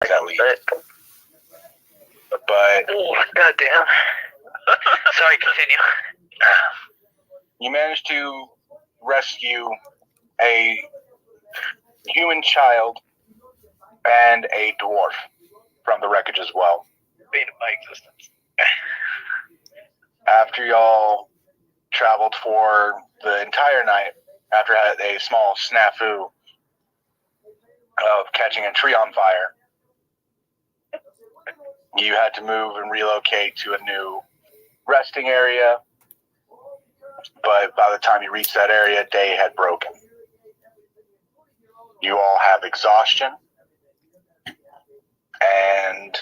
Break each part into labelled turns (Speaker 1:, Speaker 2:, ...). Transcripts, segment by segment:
Speaker 1: That lead. But
Speaker 2: goddamn. Sorry, continue.
Speaker 1: You managed to rescue a human child and a dwarf from the wreckage as well.
Speaker 2: Bane of my existence.
Speaker 1: After y'all traveled for the entire night, after had a small snafu of catching a tree on fire, you had to move and relocate to a new resting area. But by the time you reached that area, day had broken. You all have exhaustion, and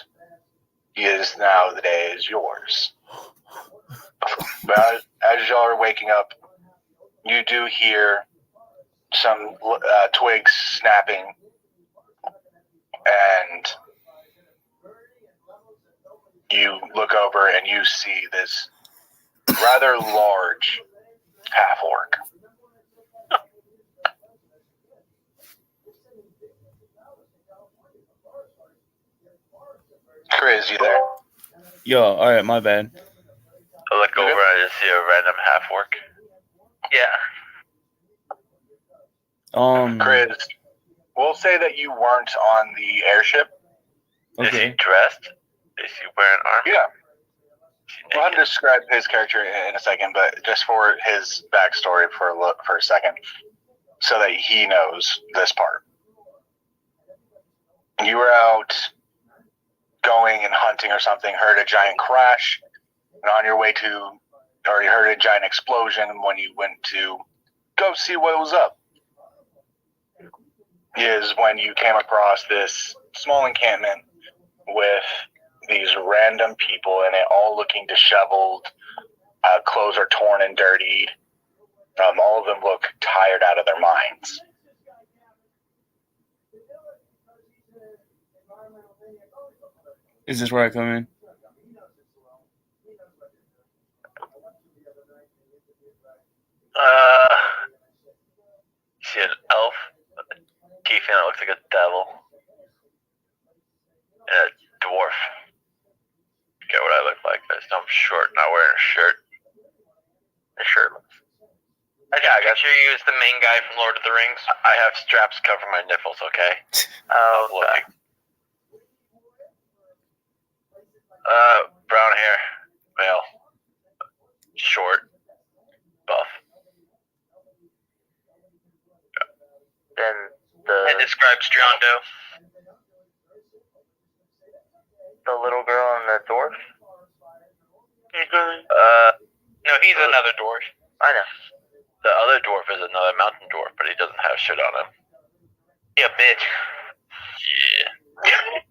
Speaker 1: now the day is yours. But as y'all are waking up, you do hear some twigs snapping, and you look over and you see this rather large half-orc. Chris, you there?
Speaker 3: Yo, alright, my bad.
Speaker 2: I look over, I just see a random half-orc. Yeah.
Speaker 1: Chris, we'll say that you weren't on the airship.
Speaker 3: Okay.
Speaker 2: Is he dressed? Is he wearing armor?
Speaker 1: Yeah. I'll describe his character in a second, but just for his backstory for a second, so that he knows this part. You were out going and hunting or something, heard a giant crash, and on your way to, or you heard a giant explosion when you went to go see what was up, is when you came across this small encampment with these random people in it, all looking disheveled. Clothes are torn and dirty. All of them look tired out of their minds.
Speaker 3: Is this where I come in?
Speaker 2: See an elf, tiefling that looks like a devil, and a dwarf. Get what I look like. I'm short, not wearing a shirt. A shirtless. I picture you as the main guy from Lord of the Rings. I have straps covering my nipples, okay? Okay. Brown hair, male, short, buff. And describe Strando. The little girl and the dwarf? No, he's another dwarf. I know. The other dwarf is another mountain dwarf, but he doesn't have shit on him. Yeah, bitch. Yeah.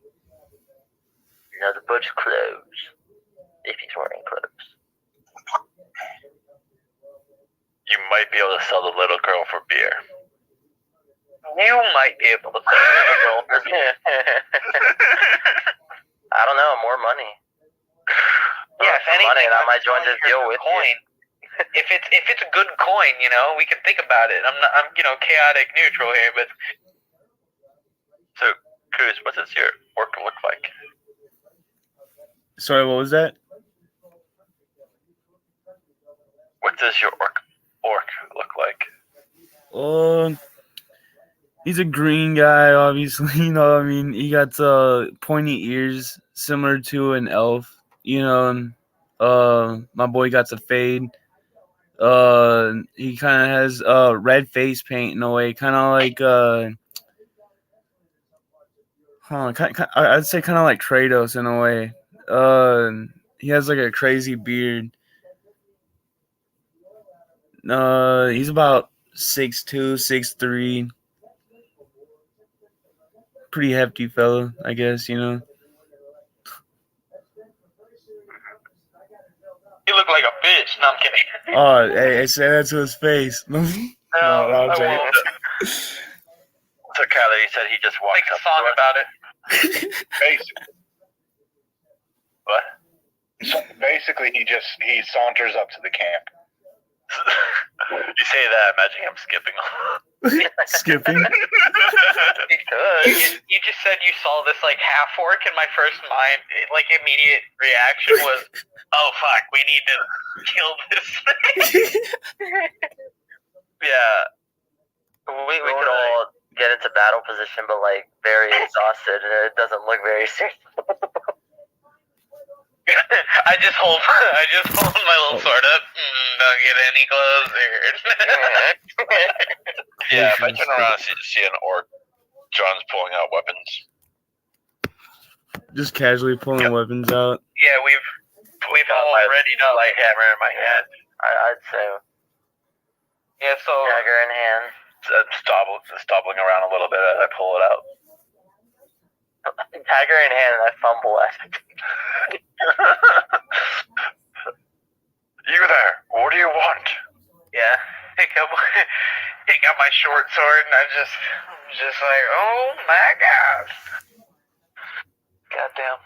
Speaker 2: Another bunch of clothes. If he's wearing clothes. You might be able to sell the little girl for beer. You might be able to sell the little girl for beer. I don't know, more money. Yeah, if anything, money, and I might join this deal with coin. If it's a good coin, you know, we can think about it. I'm chaotic neutral here, but so Cruz, what does your orc look like?
Speaker 3: Sorry, what was that?
Speaker 2: What does your orc look like?
Speaker 3: He's a green guy, obviously. You know, I mean, he got pointy ears, similar to an elf. You know, my boy got the fade. He kind of has red face paint in a way, kind of like I'd say kind of like Kratos in a way. He has like a crazy beard. He's about 6'2", 6'3". Pretty hefty fella, I guess, you know.
Speaker 2: You look like a bitch. No, I'm kidding.
Speaker 3: Oh, hey, say that to his face. No,
Speaker 2: I won't. So Kyler, he said he just walked up. Make a song about it.
Speaker 1: Basically.
Speaker 2: What?
Speaker 1: So basically, he saunters up to the camp.
Speaker 2: You say that, imagine I'm skipping.
Speaker 3: Skipping?
Speaker 2: You just said you saw this like half orc, and my first immediate reaction was, "Oh fuck, we need to kill this thing." Yeah, we could all get into battle position, but like very exhausted, and it doesn't look very serious. I just hold my little sword up. Don't get any closer.
Speaker 4: Yeah, if I turn around and see an orc, John's pulling out weapons.
Speaker 3: Just casually pulling weapons out.
Speaker 2: Yeah, we've all readied up. Light hammer in my hand. I'd say. Yeah, so dagger in hand.
Speaker 4: Stobbling around a little bit as I pull it out.
Speaker 2: Dagger in hand, and I fumble at it.
Speaker 4: You there? What do you want?
Speaker 2: Yeah, pick up my short sword, and I'm just like, oh my god. Goddamn.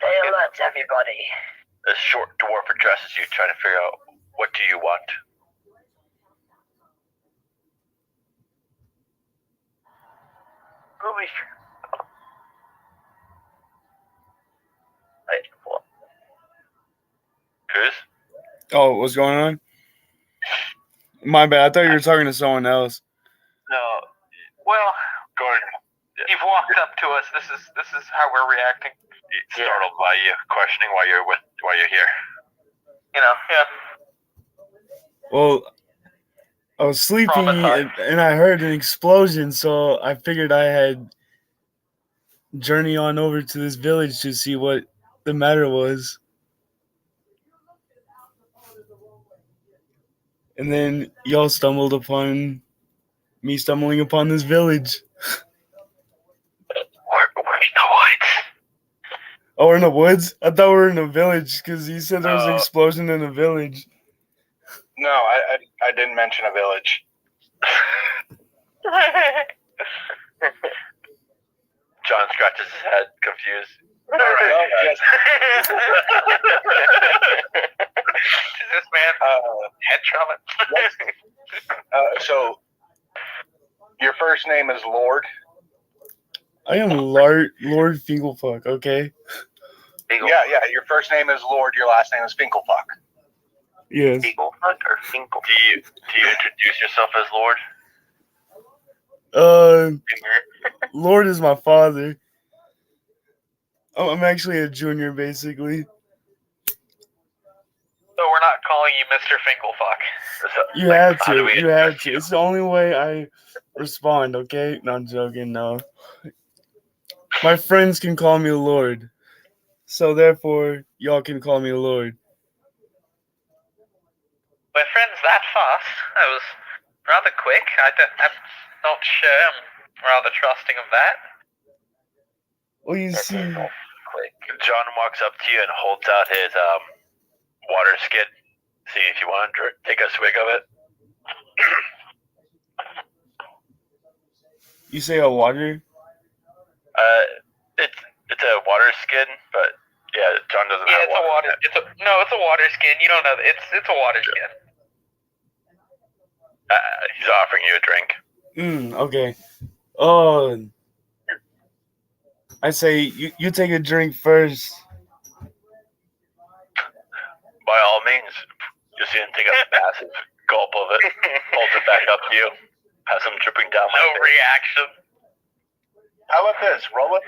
Speaker 2: Say hello to everybody.
Speaker 4: This short dwarf addresses you, trying to figure out, what do you want?
Speaker 2: Ruby.
Speaker 4: Who's?
Speaker 3: Oh, what's going on? My bad. I thought you were talking to someone else.
Speaker 2: No. Well,
Speaker 4: Gordon.
Speaker 2: you've walked up to us. This is how we're reacting.
Speaker 4: Startled by you, questioning why you're here.
Speaker 2: You know, yeah.
Speaker 3: Well, I was sleeping and I heard an explosion, so I figured I had journey on over to this village to see what the matter was. And then y'all stumbled upon me stumbling upon this village.
Speaker 4: We're in the woods.
Speaker 3: Oh, we're in the woods? I thought we were in a village because you said there was an explosion in a village.
Speaker 1: No, I didn't mention a village.
Speaker 4: John scratches his head, confused.
Speaker 1: All right. Yes.
Speaker 2: Is this man head trauma?
Speaker 1: So, your first name is Lord?
Speaker 3: I am Lord Finkelfuck, okay?
Speaker 1: Yeah, your first name is Lord, your last name is Finkelfuck.
Speaker 3: Yes.
Speaker 2: Finkelfuck or Finkel?
Speaker 4: Do you introduce yourself as Lord?
Speaker 3: Lord is my father. I'm actually a junior, basically.
Speaker 2: So we're not calling you Mr. Finkelfuck.
Speaker 3: You had to. You had to. It's the only way I respond, okay? No, I'm joking, no. My friends can call me Lord. So therefore, y'all can call me Lord.
Speaker 2: My friend's that fast. That was rather quick. I'm not sure I'm rather trusting of that.
Speaker 3: Well, you see...
Speaker 4: Quick. John walks up to you and holds out his water skid. See if you want to take a swig of it.
Speaker 3: You say a water?
Speaker 4: It's a water skin, but yeah, John doesn't have water.
Speaker 2: It's a water skin. You don't know. It's a water skin.
Speaker 4: He's offering you a drink.
Speaker 3: Okay. I say you take a drink first.
Speaker 4: By all means, just see him take a massive gulp of it, holds it back up to you, has him dripping down my face.
Speaker 2: Reaction.
Speaker 1: How about this? Roll it.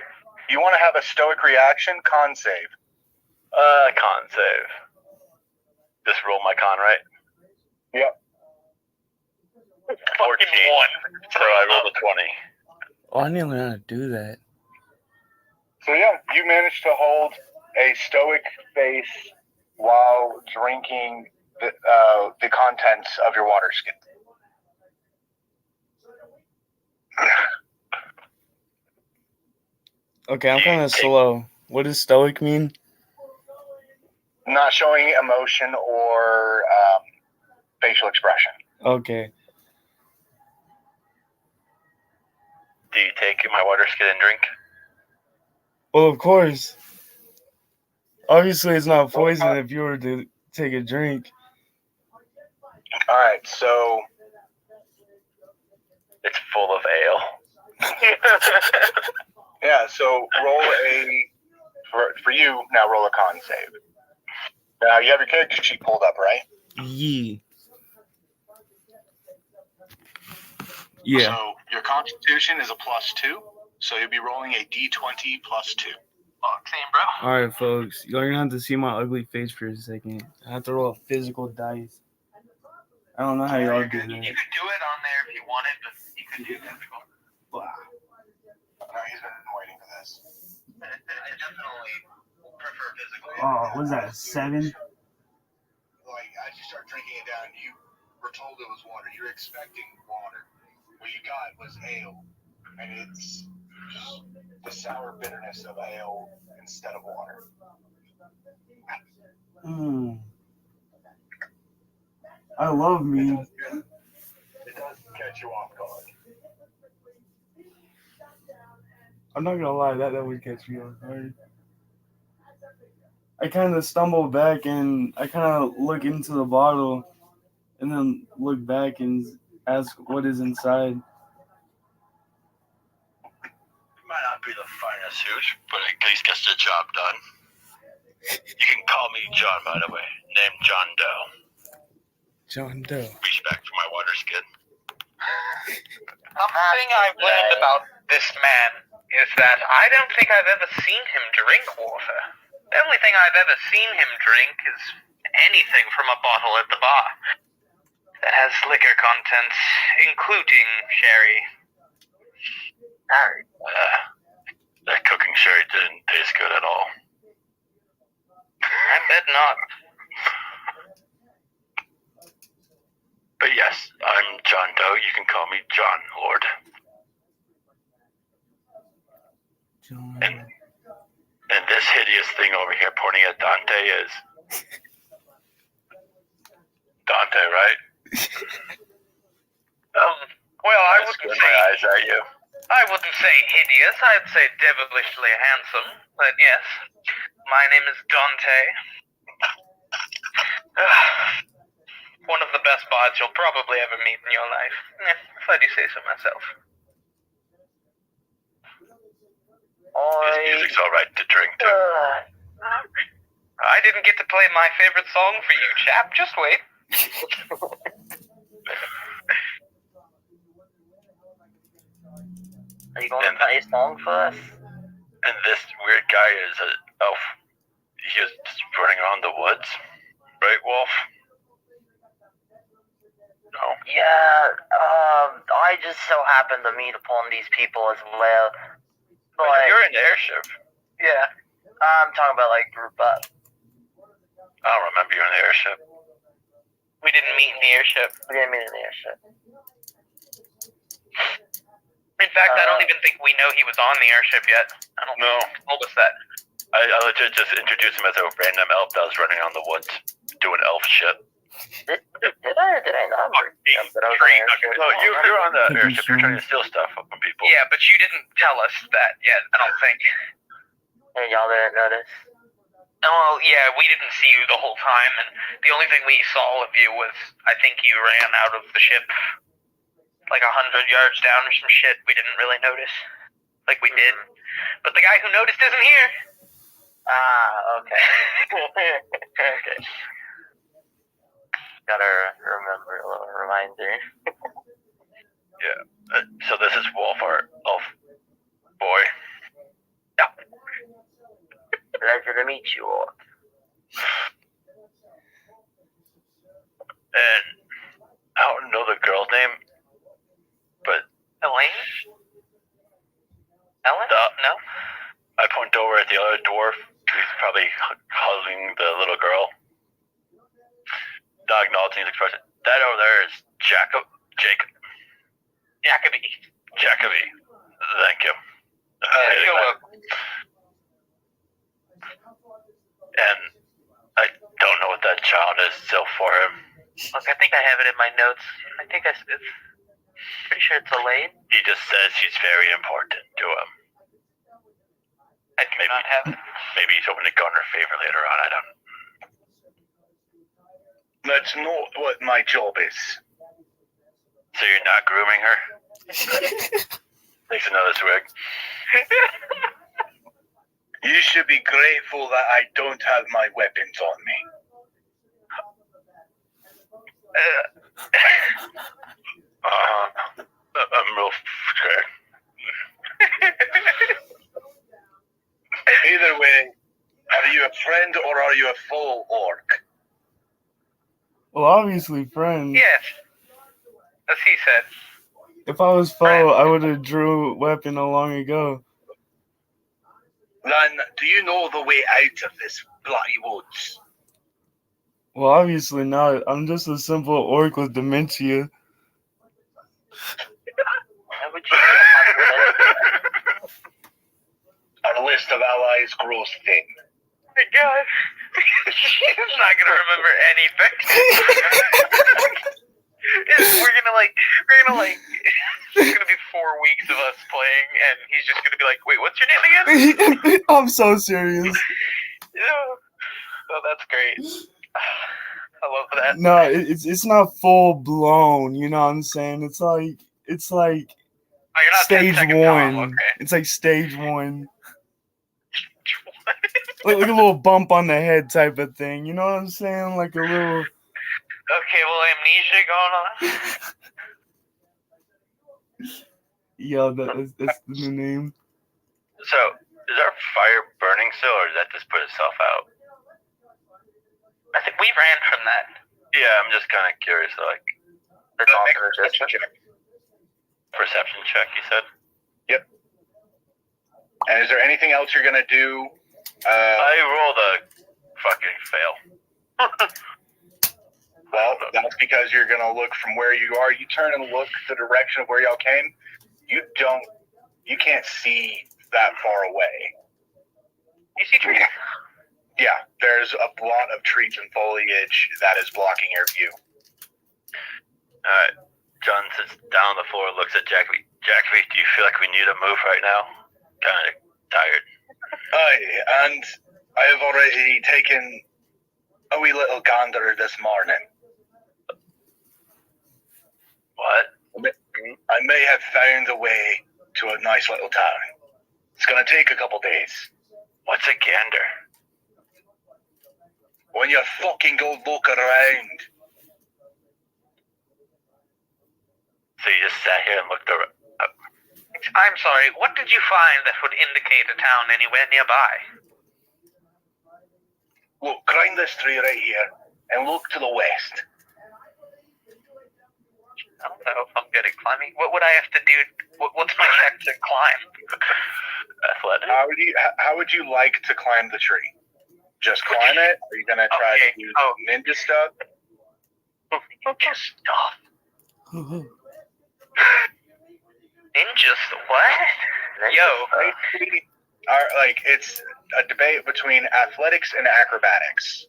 Speaker 1: You want to have a stoic reaction? Con save.
Speaker 4: Con save. Just roll my con, right?
Speaker 1: Yep.
Speaker 4: 14. So I rolled a 20.
Speaker 3: Oh, I didn't learn how to do that.
Speaker 1: So yeah, you managed to hold a stoic face while drinking the contents of your water skin.
Speaker 3: Okay, I'm kind of slow. What does stoic mean?
Speaker 1: Not showing emotion or facial expression.
Speaker 3: Okay.
Speaker 4: Do you take my water skin and drink?
Speaker 3: Well, of course. Obviously, it's not poison if you were to take a drink.
Speaker 1: All right, so
Speaker 4: it's full of ale.
Speaker 1: Yeah, so roll for you now. Roll a con save. Now you have your character sheet pulled up, right?
Speaker 3: Yeah.
Speaker 1: So your Constitution is a +2, so you'll be rolling a D20 +2.
Speaker 2: Same, bro.
Speaker 3: All right, folks. You're gonna have to see my ugly face for a second. I have to roll a physical dice. I don't know how y'all do that.
Speaker 2: You could do it on there if you wanted, but you could do physical.
Speaker 1: No, he's been waiting for this.
Speaker 2: I definitely prefer physical.
Speaker 3: Oh, what was that? 7?
Speaker 1: Like, as you start drinking it down, you were told it was water. You're expecting water. What you got was ale, and it's just the sour bitterness of ale instead of water.
Speaker 3: I love me.
Speaker 1: It does catch you off guard.
Speaker 3: I'm not gonna lie, that would catch me off guard. I kind of stumble back and I kind of look into the bottle and then look back and ask what is inside.
Speaker 4: It might not be the finest suit, but at least gets the job done. You can call me John, by the way. Named John Doe.
Speaker 3: John Doe.
Speaker 4: Respect for my water skin.
Speaker 2: Something I've learned about this man is that I don't think I've ever seen him drink water. The only thing I've ever seen him drink is anything from a bottle at the bar that has liquor contents, including sherry.
Speaker 4: That cooking sherry didn't taste good at all.
Speaker 2: I bet not.
Speaker 4: But yes, I'm John Doe. You can call me John Lord.
Speaker 3: John.
Speaker 4: And this hideous thing over here pointing at Dante is Dante, right?
Speaker 2: Well, I wouldn't say
Speaker 4: my eyes at you.
Speaker 2: I wouldn't say hideous. I'd say devilishly handsome. But yes, my name is Dante. One of the best bards you'll probably ever meet in your life. If I do say so myself.
Speaker 4: His music's alright to drink to.
Speaker 2: I didn't get to play my favorite song for you, chap. Just wait.
Speaker 5: Are you going to play a song for us?
Speaker 4: And this weird guy is an elf. He is just running around the woods. Right, Wolf? No.
Speaker 5: Yeah, I just so happened to meet upon these people as well. But
Speaker 4: You're in the airship.
Speaker 5: yeah, I'm talking about like group up.
Speaker 4: I don't remember you in the airship.
Speaker 2: We didn't meet in the airship.
Speaker 5: We didn't meet in the airship.
Speaker 2: In fact, I don't even think we know he was on the airship yet. I don't know. He told us that.
Speaker 4: I legit just introduced him as a random elf that was running on the woods, doing elf shit.
Speaker 5: Did I not? But I was on the airship.
Speaker 4: No, you're on the airship. You're trying to steal stuff from people.
Speaker 2: Yeah, but you didn't tell us that yet, I don't think.
Speaker 5: And y'all didn't notice?
Speaker 2: Oh, well, yeah, we didn't see you the whole time, and the only thing we saw of you was, I think you ran out of the ship like 100 yards down or some shit. We didn't really notice. Like we did. But the guy who noticed isn't here.
Speaker 5: Ah, okay. Okay. Gotta remember a little reminder.
Speaker 4: Yeah. So this is Wolf, our elf boy.
Speaker 2: Yeah.
Speaker 5: Pleasure to meet you all.
Speaker 4: And I don't know the girl's name, but
Speaker 2: Elaine? Ellen? No?
Speaker 4: I point over at the other dwarf. He's probably hugging the little girl. Not acknowledging his expression. That over there is Jacoby. Thank you.
Speaker 2: You're welcome.
Speaker 4: And I don't know what that child is still for him.
Speaker 2: Look, I think I have it in my notes. I think it's pretty sure it's Elaine.
Speaker 4: He just says she's very important to him.
Speaker 2: I do not have.
Speaker 4: Maybe he's hoping to garner favor later on. I don't.
Speaker 1: That's not what my job is.
Speaker 4: So you're not grooming her? Takes another swig.
Speaker 1: You should be grateful that I don't have my weapons on me.
Speaker 4: I'm real scared.
Speaker 1: Either way, are you a friend or are you a full orc?
Speaker 3: Well, obviously, friend.
Speaker 2: Yes, as he said.
Speaker 3: If I was foe, I would have drew a weapon long ago.
Speaker 1: Then, do you know the way out of this bloody woods?
Speaker 3: Well, obviously not. I'm just a simple orc with dementia.
Speaker 5: Why would you
Speaker 1: Our list of allies grows thin.
Speaker 2: Oh my God. He's not going to remember anything. We're gonna be 4 weeks of us playing, and he's just gonna be like, "Wait, what's your name again?"
Speaker 3: I'm so serious.
Speaker 2: Yeah. Oh, that's great. I love that.
Speaker 3: No, it's not full blown. You know what I'm saying? It's like
Speaker 2: Oh, you're not
Speaker 3: stage
Speaker 2: 10
Speaker 3: one.
Speaker 2: Tom, okay.
Speaker 3: It's like stage one. Like a little bump on the head type of thing. You know what I'm saying? Like a little.
Speaker 2: Okay, well, amnesia going on.
Speaker 3: Yeah, that's the new name.
Speaker 4: So, is our fire burning still, or does that just put itself out?
Speaker 2: I think we ran from that.
Speaker 4: Yeah, I'm just kind of curious. Like,
Speaker 1: Make a perception check.
Speaker 4: perception check, you said?
Speaker 1: Yep. And is there anything else you're gonna do?
Speaker 4: I rolled a fucking fail.
Speaker 1: Well, that's because you're gonna look from where you are. You turn and look the direction of where y'all came. You can't see that far away.
Speaker 2: You see trees?
Speaker 1: Yeah, there's a lot of trees and foliage that is blocking your view.
Speaker 4: Alright. John sits down on the floor and looks at Jackie. Jackie, do you feel like we need to move right now? Kind of tired.
Speaker 1: Aye, and I have already taken a wee little gander this morning.
Speaker 4: What?
Speaker 1: I may have found a way to a nice little town. It's gonna take a couple days.
Speaker 4: What's a gander?
Speaker 1: When you fucking go look around.
Speaker 4: So you just sat here and looked around.
Speaker 2: I'm sorry, what did you find that would indicate a town anywhere nearby?
Speaker 1: Look, climb this tree right here and look to the west.
Speaker 2: I don't know if I'm good at climbing. What would I have to do? What's my check to climb?
Speaker 4: Athletic.
Speaker 1: How would you like to climb the tree? Just climb it? Are you gonna try to use ninja stuff?
Speaker 2: Ninja stuff. Ninja stuff? What? Yo.
Speaker 1: It's a debate between athletics and acrobatics.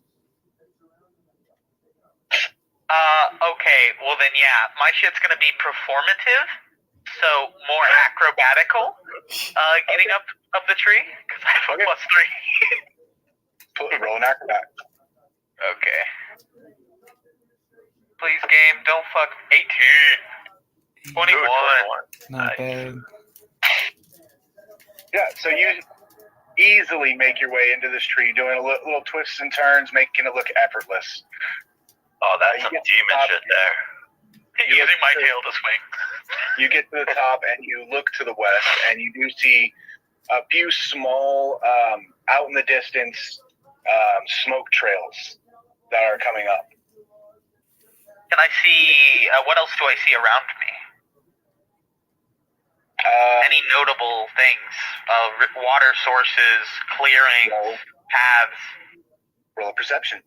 Speaker 2: Okay, well then, yeah, my shit's gonna be performative, so more acrobatical, getting up the tree, because I have a +3.
Speaker 1: Roll an acrobat.
Speaker 2: Okay. Please, game, don't fuck 18. 21.
Speaker 3: Not bad.
Speaker 1: Yeah, so you easily make your way into this tree, doing a little twists and turns, making it look effortless.
Speaker 4: Oh, that's some demon shit there.
Speaker 2: Using my tail to swing.
Speaker 1: You get to the top and you look to the west, and you do see a few small, out in the distance, smoke trails that are coming up.
Speaker 2: Can I see, what else do I see around me? Any notable things? Water sources, clearings, paths?
Speaker 1: Roll a perception.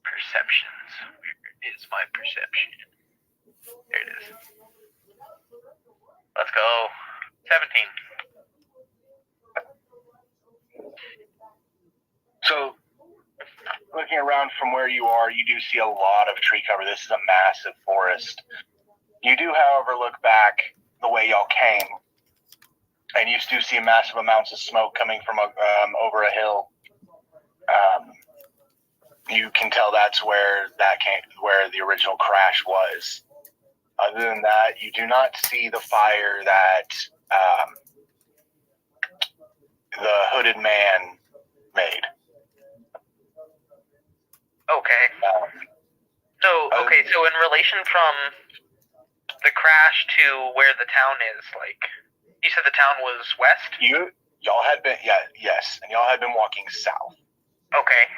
Speaker 2: Perceptions. Where is my perception? There it is. Let's go. 17.
Speaker 1: So, looking around from where you are, you do see a lot of tree cover. This is a massive forest. You do, however, look back the way y'all came, and you do see massive amounts of smoke coming from over a hill. you can tell that's where the original crash was. Other than that, you do not see the fire that the hooded man made.
Speaker 2: Okay. So in relation from the crash to where the town is, like, you said the town was west?
Speaker 1: Y'all had been, yes, and y'all had been walking south.
Speaker 2: Okay.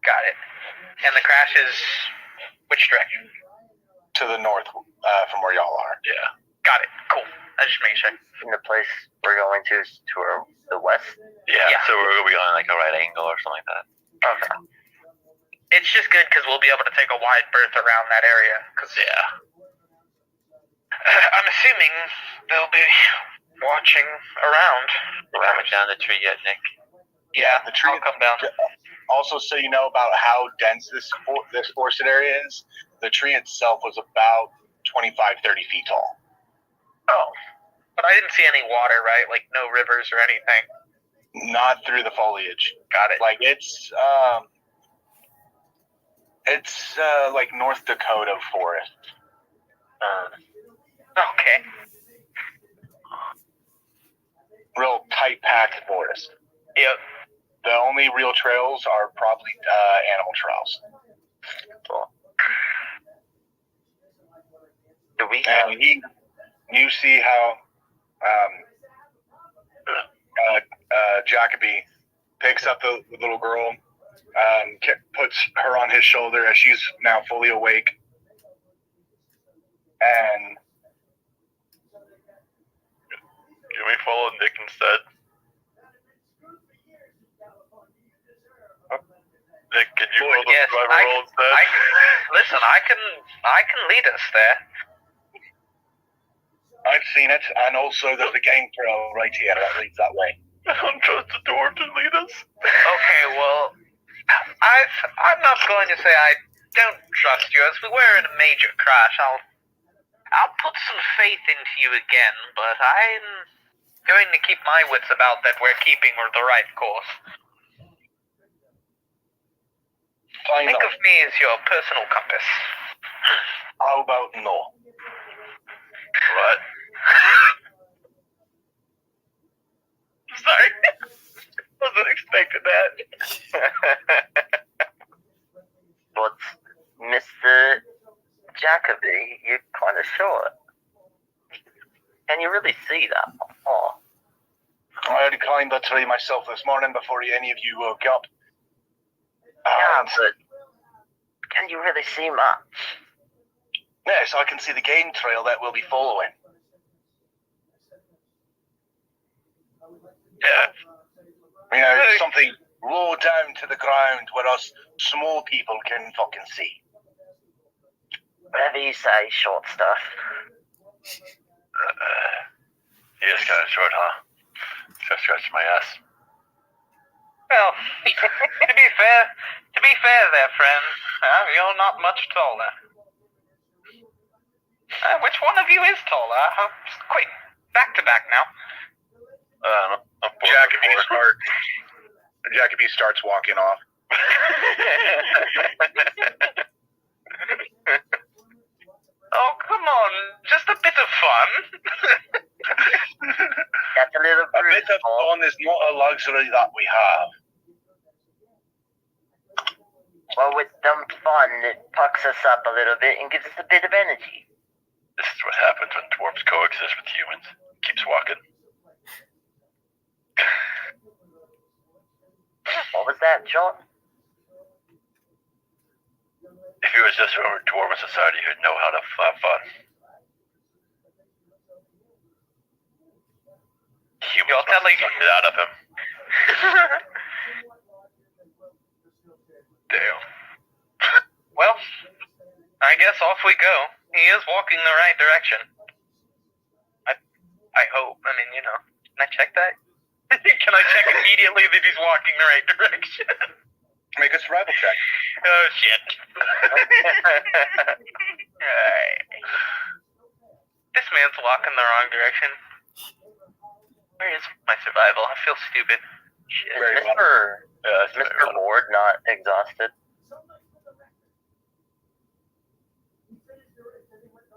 Speaker 2: Got it. And the crash is which direction?
Speaker 1: To the north, from where y'all are.
Speaker 2: Yeah. Got it. Cool. I just made sure.
Speaker 5: And the place we're going to is to the west?
Speaker 2: Yeah.
Speaker 4: So we're going to be on like a right angle or something like that.
Speaker 5: Okay.
Speaker 2: It's just good because we'll be able to take a wide berth around that area. I'm assuming they'll be watching around.
Speaker 4: We haven't down the tree yet, Nick.
Speaker 2: Yeah,
Speaker 1: the tree
Speaker 2: I'll come down.
Speaker 1: Also, so you know about how dense this forested area is, the tree itself was about 25, 30 feet tall.
Speaker 2: Oh. But I didn't see any water, right? Like no rivers or anything.
Speaker 1: Not through the foliage.
Speaker 2: Got it.
Speaker 1: Like it's like North Dakota forest.
Speaker 2: Okay.
Speaker 1: Real tight packed forest.
Speaker 2: Yep.
Speaker 1: The only real trails are probably animal trails.
Speaker 5: Cool. Do we
Speaker 1: And you see how Jacoby picks up the little girl, puts her on his shoulder as she's now fully awake, and
Speaker 4: Can we follow Nick instead? Nick, can you roll the survivor roll instead?
Speaker 2: Listen, I can lead us there.
Speaker 1: I've seen it, and also there's a game trail right here that leads that way.
Speaker 4: I don't trust the dwarf to lead us.
Speaker 2: Okay, well, I'm not going to say I don't trust you. As we were in a major crash, I'll put some faith into you again, but I'm going to keep my wits about that we're keeping the right course. Think of me as your personal compass.
Speaker 1: How about no?
Speaker 4: What?
Speaker 2: Sorry. Wasn't expecting that.
Speaker 5: But Mr. Jacoby, you're kind of short. Can you really see that? Oh.
Speaker 1: I already climbed that tree myself this morning before any of you woke up.
Speaker 5: Yeah, but can you really see much?
Speaker 1: Yes, I can see the game trail that we'll be following.
Speaker 4: Yeah.
Speaker 1: You know, something low down to the ground where us small people can fucking see.
Speaker 5: Whatever you say, short stuff.
Speaker 4: He is kind of short, huh? Just scratch my ass.
Speaker 2: Well, to be fair there, friend, you're not much taller. Which one of you is taller? Quick, back to back now.
Speaker 1: Jacoby starts walking off.
Speaker 2: Oh, come on, just a bit of fun.
Speaker 5: That's a little
Speaker 1: A bit of fun is not a luxury that we have.
Speaker 5: Well, with some fun, it pucks us up a little bit and gives us a bit of energy.
Speaker 4: This is what happens when dwarves coexist with humans. Keeps walking.
Speaker 5: What was that, John?
Speaker 4: If he was just over dwarven society, he'd know how to have fun. Humans must suck it out of him. Damn.
Speaker 2: Well, I guess off we go. He is walking the right direction. I hope. I mean, you know. Can I check that? Can I check immediately that he's walking the right direction?
Speaker 1: Make a survival check.
Speaker 2: Oh, shit. Right. This man's walking the wrong direction. Where is my survival? I feel stupid.
Speaker 5: Is Mr. Ward not exhausted?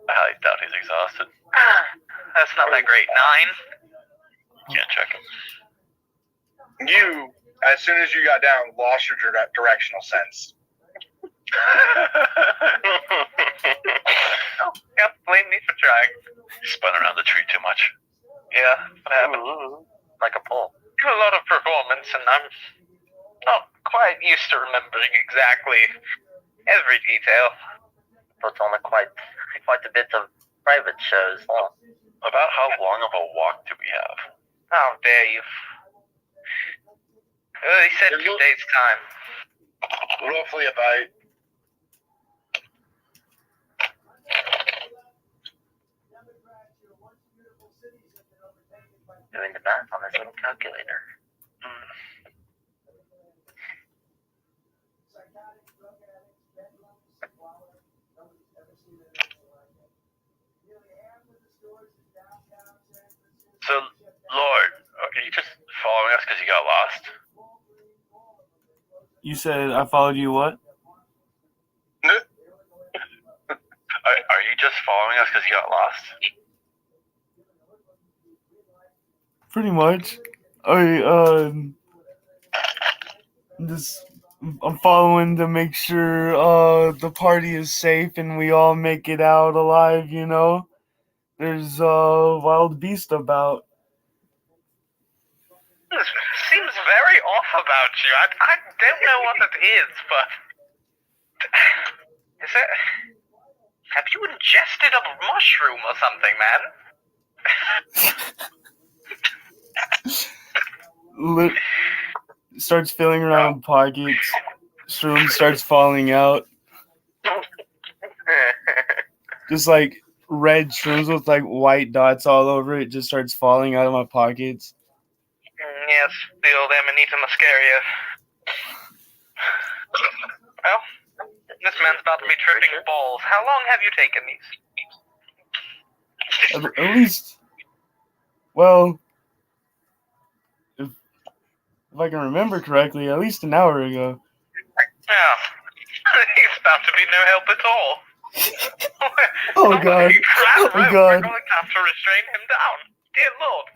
Speaker 4: I highly doubt he's exhausted.
Speaker 2: That's not that great. 9?
Speaker 4: Can't check him.
Speaker 1: You, as soon as you got down, lost your directional sense.
Speaker 2: Oh, yeah, blame me for trying.
Speaker 4: He spun around the tree too much.
Speaker 2: Yeah, what happened?
Speaker 5: Like a pole.
Speaker 2: Do a lot of performance, and I'm not quite used to remembering exactly every detail.
Speaker 5: Puts on quite a bit of private shows. Huh?
Speaker 4: About how long of a walk do we have?
Speaker 2: How dare you? He said 2 days' time.
Speaker 1: Roughly about.
Speaker 5: Doing the math on his little calculator.
Speaker 4: So, Lord, are you just following us because you got lost?
Speaker 3: You said I followed you what?
Speaker 4: Are you just following us because you got lost?
Speaker 3: Pretty much. I'm following to make sure the party is safe and we all make it out alive, you know? There's a wild beast about.
Speaker 2: This seems very off about you. I don't know what it is, but is it? Have you ingested a mushroom or something, man?
Speaker 3: Starts filling around pockets. Shroom starts falling out. Just like red shrooms with like white dots all over it just starts falling out of my pockets.
Speaker 2: Yes, the old Amanita muscaria. Well, this man's about to be tripping balls. How long have you taken these?
Speaker 3: At least, well, if I can remember correctly, at least an hour ago.
Speaker 2: Yeah, he's about to be no help at all.
Speaker 3: Oh God! Oh God!
Speaker 2: We're going to have to restrain him down. Dear Lord.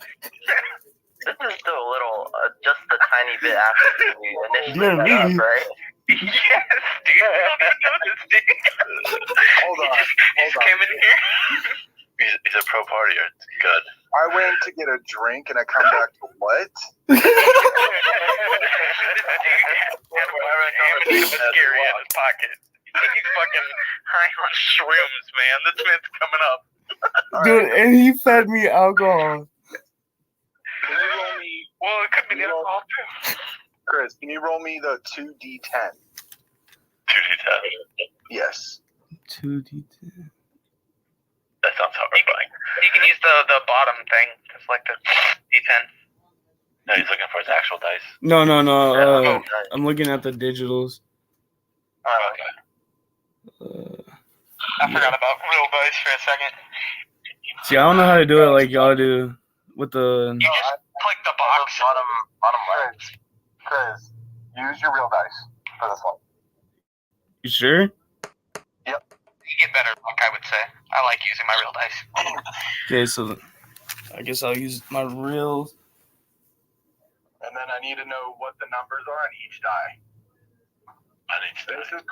Speaker 5: This is still a little, just a tiny bit after we initially
Speaker 3: Dear
Speaker 5: set
Speaker 3: me.
Speaker 5: up, right?
Speaker 2: Yes, dude. You don't even know this, dude.
Speaker 1: Hold on.
Speaker 2: Just came in here.
Speaker 4: He's a pro partier. It's good.
Speaker 1: I went to get a drink and I come back to what?
Speaker 2: This dude had Amanita muscaria in his pocket. He's fucking high on shrooms, man. This man's coming up.
Speaker 3: Dude, and he fed me alcohol.
Speaker 1: Can you roll me?
Speaker 2: Well, it could be the alcohol too.
Speaker 1: Chris, can you roll me the 2d10?
Speaker 4: 2d10.
Speaker 1: Yes.
Speaker 3: 2d10.
Speaker 4: That sounds horrifying.
Speaker 2: You can use the bottom thing. It's like the D10.
Speaker 4: No, he's looking for his actual dice.
Speaker 3: No. I'm looking at the digitals.
Speaker 2: Oh, okay. I forgot about real dice for a second.
Speaker 3: See, I don't know how to do it like y'all do with the.
Speaker 2: You just click the box.
Speaker 5: Bottom left.
Speaker 1: Chris, use your real dice for this one.
Speaker 3: You sure?
Speaker 1: Yep.
Speaker 2: You get better luck, I would say. I like using my real dice.
Speaker 3: Okay, so I guess I'll use my real.
Speaker 1: And then I need to know what the numbers are on each die. This is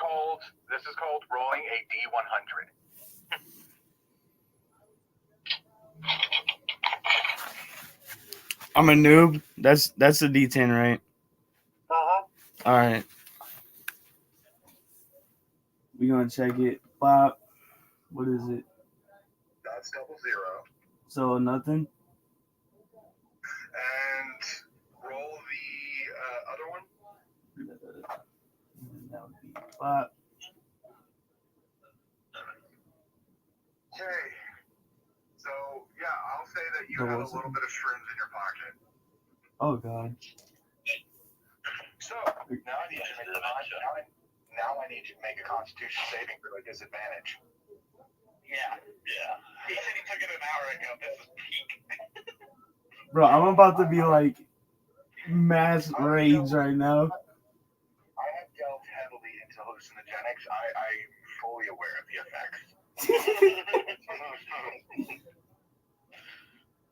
Speaker 1: called rolling a D100.
Speaker 3: I'm a noob. That's a D10, right?
Speaker 1: Uh-huh.
Speaker 3: All right. We gonna check it. Pop. What is it?
Speaker 1: That's 00.
Speaker 3: So nothing.
Speaker 1: And roll the other one.
Speaker 3: That would be pop.
Speaker 1: Okay. So yeah, I'll say that you have a little bit of shrooms in your pocket.
Speaker 3: Oh God.
Speaker 1: So now I need you to make I need you to make a Constitution saving throw at disadvantage.
Speaker 2: Yeah. He said he took it an hour ago. This is peak.
Speaker 3: Bro, I'm about to be like mass rage right now.
Speaker 1: I have delved heavily into hallucinogenics. I'm fully aware of the effects.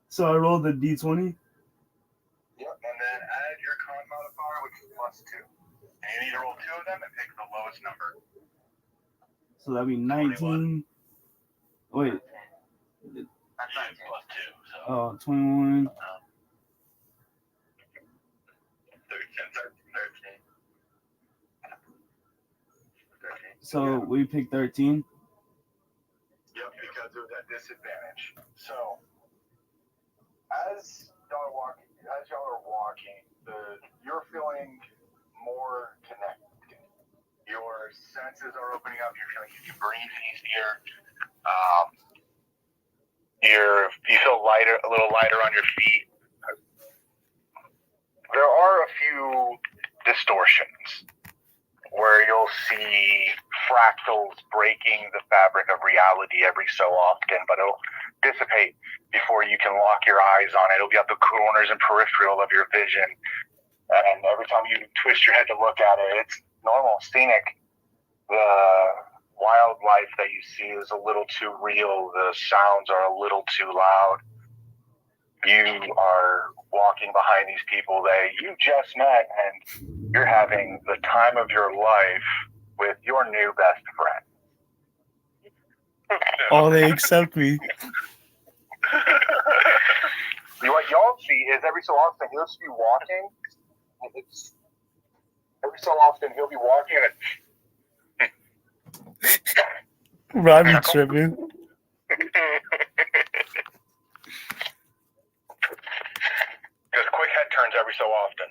Speaker 3: So I rolled a d20.
Speaker 1: Yep, and then add your con modifier, which is +2. And you need to roll 2 of them and pick the lowest number.
Speaker 3: So that'd be 19. Wait.
Speaker 4: That's not +2. So.
Speaker 3: Oh, 21.
Speaker 4: 13.
Speaker 3: So we picked 13.
Speaker 1: Yep, because of that disadvantage. So, as y'all are walking, you're feeling more connected. Your senses are opening up. You're feeling you can breathe easier. You feel lighter, a little lighter on your feet. There are a few distortions where you'll see fractals breaking the fabric of reality every so often, but it'll dissipate before you can lock your eyes on it. It'll be at the corners and peripheral of your vision, and every time you twist your head to look at it, it's normal, scenic. The wildlife that you see is a little too real. The sounds are a little too loud. You are walking behind these people that you just met, and you're having the time of your life with your new best friend.
Speaker 3: Oh, they accept me.
Speaker 1: What y'all see is every so often he'll just be walking, and every so often he'll be walking, and
Speaker 3: Robbie tripping.
Speaker 1: just quick head turns every so often.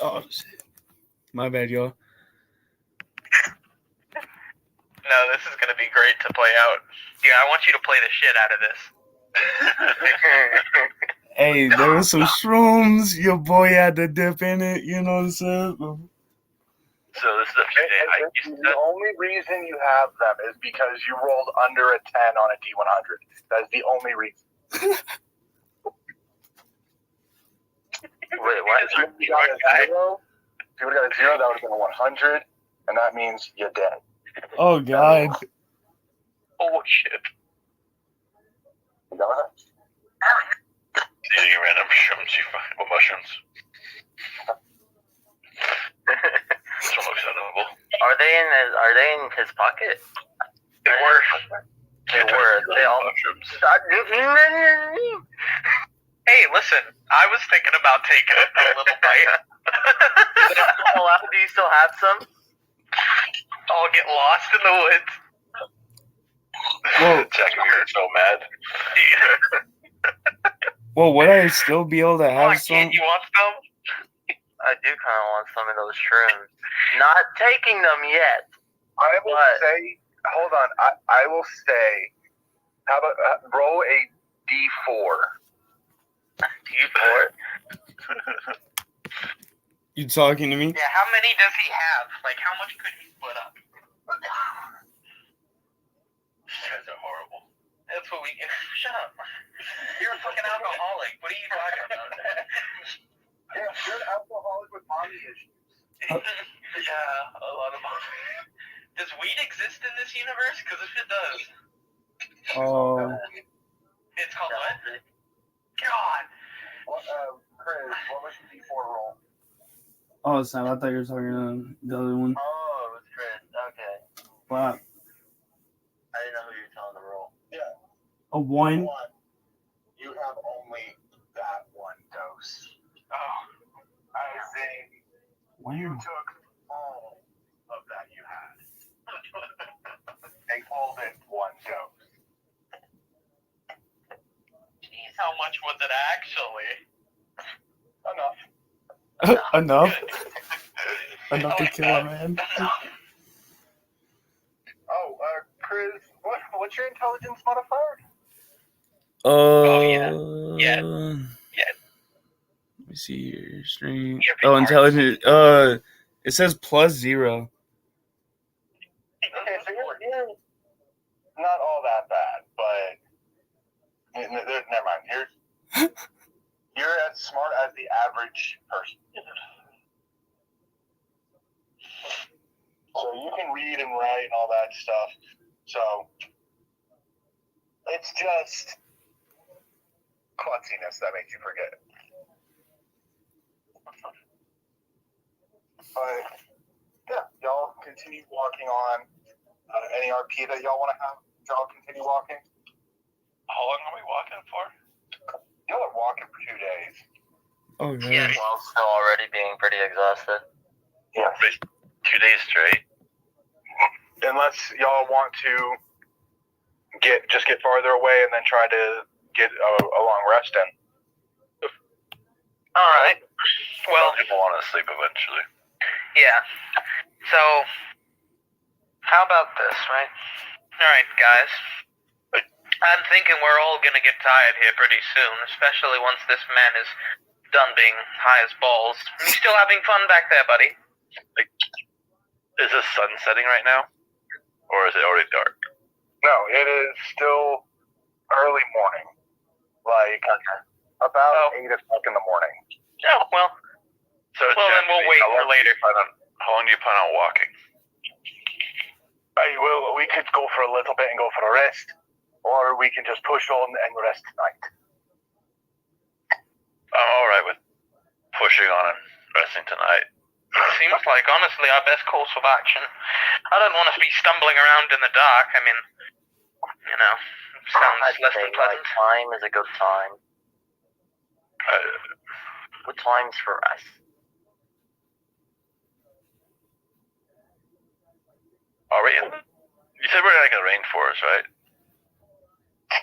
Speaker 3: Oh, shit. My bad, y'all.
Speaker 2: No, this is going to be great to play out. Yeah, I want you to play the shit out of this.
Speaker 3: Hey, there was some shrooms. Your boy had to dip in it. You know what I'm saying?
Speaker 4: So this is
Speaker 1: The only reason you have them is because you rolled under a 10 on a D100. That is the only reason.
Speaker 4: Wait, what?
Speaker 1: If you got a 0, that would have been a 100, and that means you're dead.
Speaker 3: Oh, God.
Speaker 2: Oh, shit.
Speaker 1: You got that?
Speaker 4: Eating random shrooms, you fucking mushrooms. This one looks edible.
Speaker 5: Are they in his pocket?
Speaker 2: They were.
Speaker 5: They all
Speaker 4: mushrooms.
Speaker 2: Hey, listen, I was thinking about taking a little bite.
Speaker 5: Do you still have some?
Speaker 2: I'll get lost in the woods.
Speaker 3: Whoa.
Speaker 4: Jack, you're so mad.
Speaker 3: Well, would I still be able to
Speaker 2: Come on,
Speaker 3: have some?
Speaker 2: kid, you want some?
Speaker 5: I do kind of want some of those shrooms. Not taking them yet.
Speaker 1: I will say, hold on. I will say, how about roll a D4?
Speaker 5: D4?
Speaker 3: You talking to me?
Speaker 2: Yeah, how many does he have? Like, how much could he split up?
Speaker 4: These guys are horrible.
Speaker 2: That's what we... Shut up. You're a fucking alcoholic. What are you talking about?
Speaker 1: Yeah, you're an alcoholic with mommy issues.
Speaker 2: Yeah, a lot of... Does weed exist in this universe? Because if it does...
Speaker 3: Oh.
Speaker 2: It's called what? God!
Speaker 1: Chris, what was the D4 roll?
Speaker 3: Oh, Sam, I thought you were talking to the other one.
Speaker 5: Oh, it was Chris. Okay.
Speaker 3: Wow.
Speaker 5: I didn't know who you were telling to roll.
Speaker 1: Yeah.
Speaker 3: A 1?
Speaker 1: You have only that one dose. Oh. As in, you took all of that you had. They called it one dose.
Speaker 2: Jeez, how much was it actually?
Speaker 1: Enough.
Speaker 3: Enough? Enough to kill a man?
Speaker 1: Chris, what's your intelligence modifier?
Speaker 2: Yeah.
Speaker 3: Let me see here. Strength.
Speaker 2: Yeah,
Speaker 3: Oh, intelligence. It says +0.
Speaker 1: Okay, so you're not all that bad, but never mind. You're as smart as the average person. So you can read and write and all that stuff. So it's just klutziness that makes you forget. But yeah, y'all continue walking on. Any RP that y'all want to have? Y'all continue walking.
Speaker 4: How long are we walking for?
Speaker 1: Y'all are walking for 2 days.
Speaker 3: Oh,
Speaker 5: Yeah,
Speaker 3: man.
Speaker 5: while still already being pretty exhausted.
Speaker 1: Yeah.
Speaker 4: 2 days straight.
Speaker 1: Unless y'all want to get farther away and then try to get a long rest in.
Speaker 2: All right. Well,
Speaker 4: People want to sleep eventually.
Speaker 2: yeah. So, how about this, right? All right, guys. I'm thinking we're all gonna get tired here pretty soon, especially once this man is done being high as balls. You still having fun back there, buddy?
Speaker 4: Is the sun setting right now? Or is it already dark?
Speaker 1: No, it is still early morning. Like about 8 o'clock in the morning.
Speaker 2: Oh, well.
Speaker 4: So
Speaker 2: Then we'll wait for later.
Speaker 4: How long do you plan on walking?
Speaker 1: We could go for a little bit and go for a rest, or we can just push on and rest tonight.
Speaker 4: I'm alright with pushing on and resting tonight.
Speaker 2: Seems like, honestly, our best course of action. I don't want to be stumbling around in the dark. I mean, sounds
Speaker 5: I'd
Speaker 2: less
Speaker 5: say
Speaker 2: than pleasant.
Speaker 5: time is a good time. What time's for us?
Speaker 4: Are we in? You said we're in like a rainforest, right?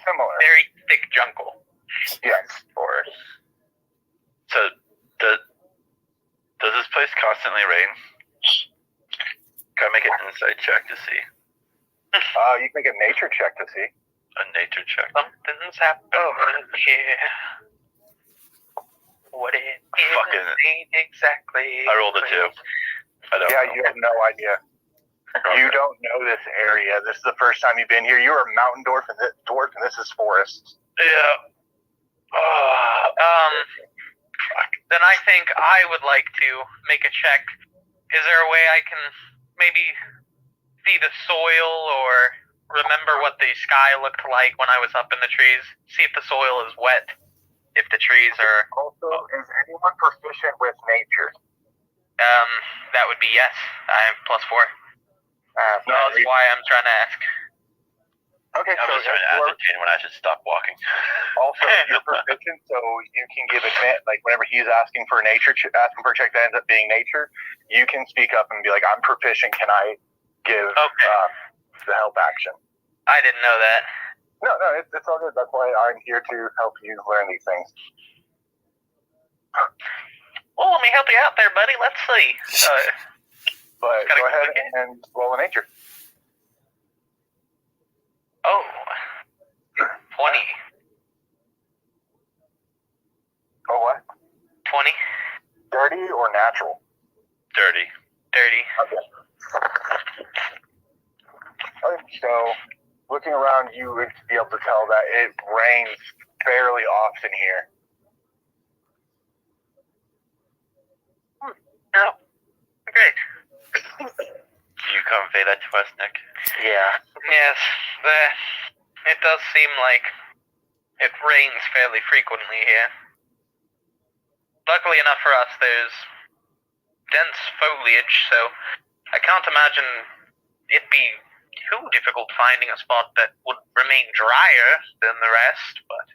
Speaker 1: Similar.
Speaker 2: Very thick jungle.
Speaker 1: Yes.
Speaker 5: Forest.
Speaker 4: So, does this place constantly rain? Can I make an insight check to see?
Speaker 1: You can make a nature check to see.
Speaker 4: A nature check.
Speaker 2: Something's happening here. What it ain't exactly.
Speaker 4: I rolled a 2. I don't know.
Speaker 1: You have no idea. You don't know this area. This is the first time you've been here. You are a mountain dwarf, and this is forest.
Speaker 4: Yeah.
Speaker 2: Then I think I would like to make a check. Is there a way I can maybe see the soil or remember what the sky looked like when I was up in the trees? See if the soil is wet. If the trees are...
Speaker 1: Also, is anyone proficient with nature?
Speaker 2: That would be yes. I have +4. That's why I'm trying to ask.
Speaker 1: Okay,
Speaker 4: I'm just trying to ascertain when I should stop walking.
Speaker 1: Also, you're proficient, so you can give admit, like whenever he's asking for a check that ends up being nature, you can speak up and be like, I'm proficient, can I give the help action?
Speaker 2: I didn't know that.
Speaker 1: No, it's all good. That's why I'm here to help you learn these things.
Speaker 2: Well, let me help you out there, buddy. Let's see.
Speaker 1: But go ahead and roll a nature.
Speaker 2: Oh. 20.
Speaker 1: Oh, what?
Speaker 2: 20.
Speaker 1: Dirty or natural?
Speaker 4: Dirty.
Speaker 1: Okay. So, looking around, you would be able to tell that it rains fairly often here.
Speaker 2: Oh, great.
Speaker 4: Can you convey that to us, Nick?
Speaker 5: Yeah.
Speaker 2: Yes, it does seem like it rains fairly frequently here. Luckily enough for us, there's dense foliage, so I can't imagine it'd be too difficult finding a spot that would remain drier than the rest, but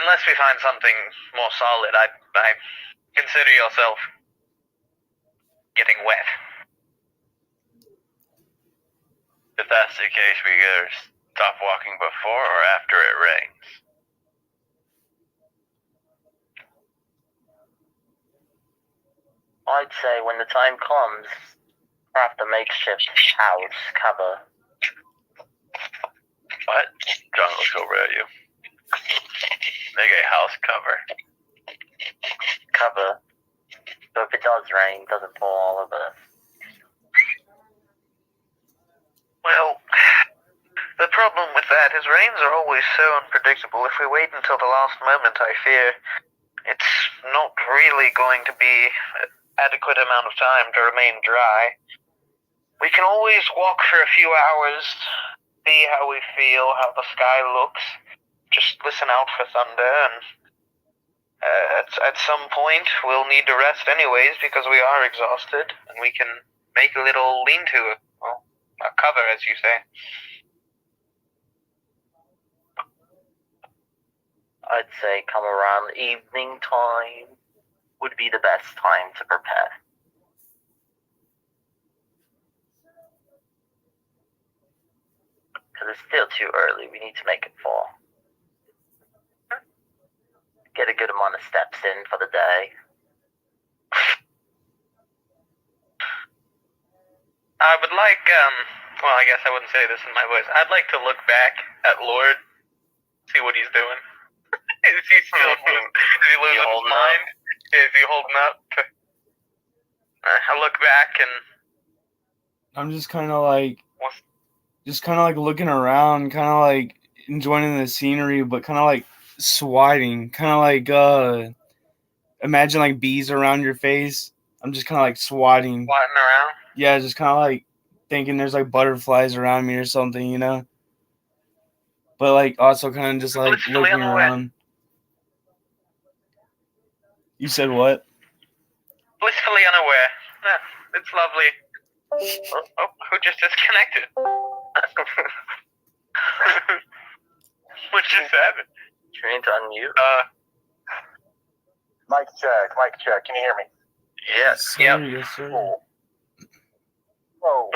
Speaker 2: unless we find something more solid, I consider yourself getting wet.
Speaker 4: If that's the case, we either stop walking before or after it rains.
Speaker 5: I'd say when the time comes, craft a makeshift house cover.
Speaker 4: What? John looks over at you. Make a house cover.
Speaker 5: Cover. So if it does rain, it doesn't pour all over us.
Speaker 2: Well, the problem with that is rains are always so unpredictable. If we wait until the last moment, I fear it's not really going to be an adequate amount of time to remain dry. We can always walk for a few hours, see how we feel, how the sky looks. Just listen out for thunder, and at some point we'll need to rest anyways because we are exhausted, and we can make a little lean-to, well, a cover, as you say.
Speaker 5: I'd say come around evening time would be the best time to prepare. Because it's still too early. We need to make it fall. Get a good amount of steps in for the day.
Speaker 2: I would like, well, I guess I wouldn't say this in my voice. I'd like to look back at Lord, see what he's doing. Is he still, is he losing his mind? Is he holding up? I look back and
Speaker 3: I'm just kind of like looking around, kind of like enjoying the scenery, but kind of like swatting, kind of like imagine like bees around your face. I'm just kind of like swatting
Speaker 2: around.
Speaker 3: Yeah, just kind of like thinking there's like butterflies around me or something, you know. But like also kind of just like looking around. You said what?
Speaker 2: Blissfully unaware. Yeah, it's lovely. Oh, who just disconnected? What just happened?
Speaker 5: You need to unmute.
Speaker 1: Mic check. Can you hear me?
Speaker 2: Yes.
Speaker 3: Sir,
Speaker 2: Yep.
Speaker 3: Yes, sir.
Speaker 1: Cool. Oh,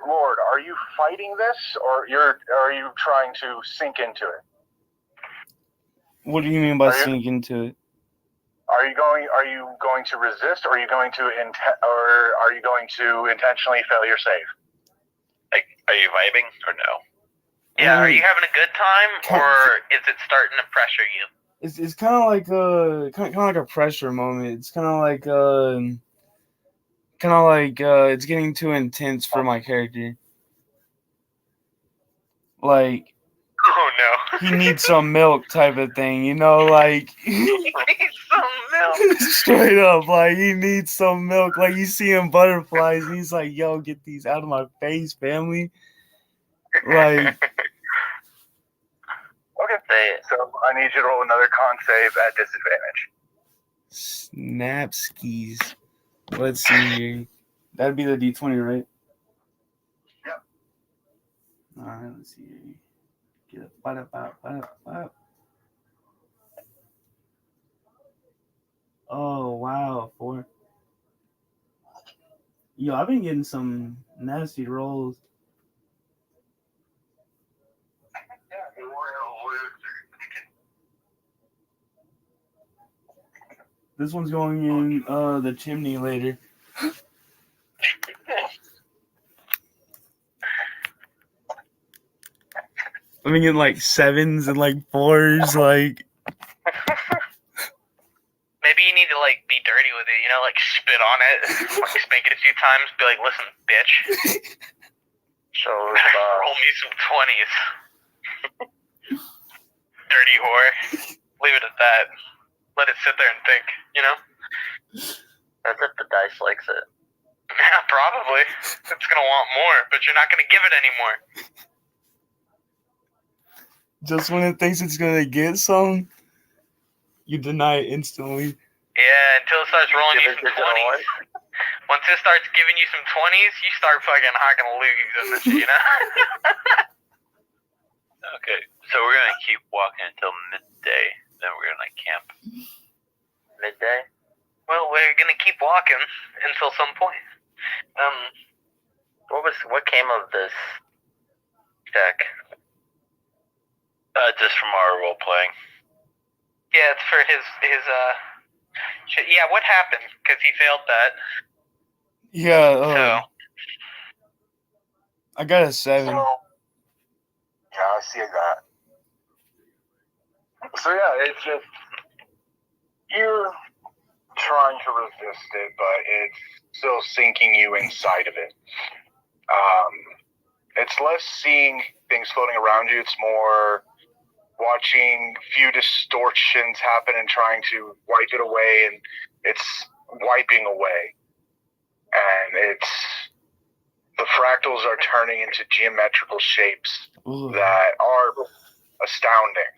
Speaker 1: Lord, are you fighting this, or are you trying to sink into it?
Speaker 3: What do you mean by sink into it?
Speaker 1: Are you going to resist, or are you going to intentionally fail your save?
Speaker 4: Like, are you vibing or no?
Speaker 2: Yeah, are you having a good time, or is it starting to pressure you?
Speaker 3: It's kind of like a pressure moment. It's kind of like it's getting too intense for my character. Like,
Speaker 2: oh no,
Speaker 3: he needs some milk type of thing, you know, like
Speaker 2: he needs some milk.
Speaker 3: Straight up, like he needs some milk. Like you see him butterflies, and he's like, "Yo, get these out of my face, family." Like,
Speaker 1: okay, so I need you to roll another con save at disadvantage.
Speaker 3: snap skis. Let's see here. That'd be the D20, right?
Speaker 1: Yep.
Speaker 3: All right, let's see here. Get up. Oh wow, 4. Yo, I've been getting some nasty rolls. This one's going in the chimney later. I've been getting like 7s and like 4s, like.
Speaker 2: Maybe you need to like be dirty with it, you know, like spit on it, like spank it a few times, be like, "Listen, bitch,
Speaker 5: So
Speaker 2: roll me some 20s, dirty whore." Leave it at that. Let it sit there and think, you know.
Speaker 5: that's if the dice likes it.
Speaker 2: Yeah, probably. It's gonna want more, but you're not gonna give it anymore.
Speaker 3: Just when it thinks it's gonna get some, you deny it instantly.
Speaker 2: Yeah, until it starts rolling you some 20s. Once it starts giving you some 20s, you start fucking hocking loose and this, you know?
Speaker 4: Okay, so we're gonna keep walking until midday. Then we're gonna camp.
Speaker 5: Midday?
Speaker 2: Well, we're gonna keep walking until some point.
Speaker 5: What came of this deck?
Speaker 4: Just from our role playing.
Speaker 2: Yeah, it's for his shit. Yeah, what happened? Because he failed that.
Speaker 3: Yeah, I got a 7.
Speaker 1: So, yeah, I see that. So yeah, it's just you're trying to resist it, but it's still sinking you inside of it. It's less seeing things floating around you. It's more watching few distortions happen and trying to wipe it away, and it's wiping away. And the fractals are turning into geometrical shapes that are astounding.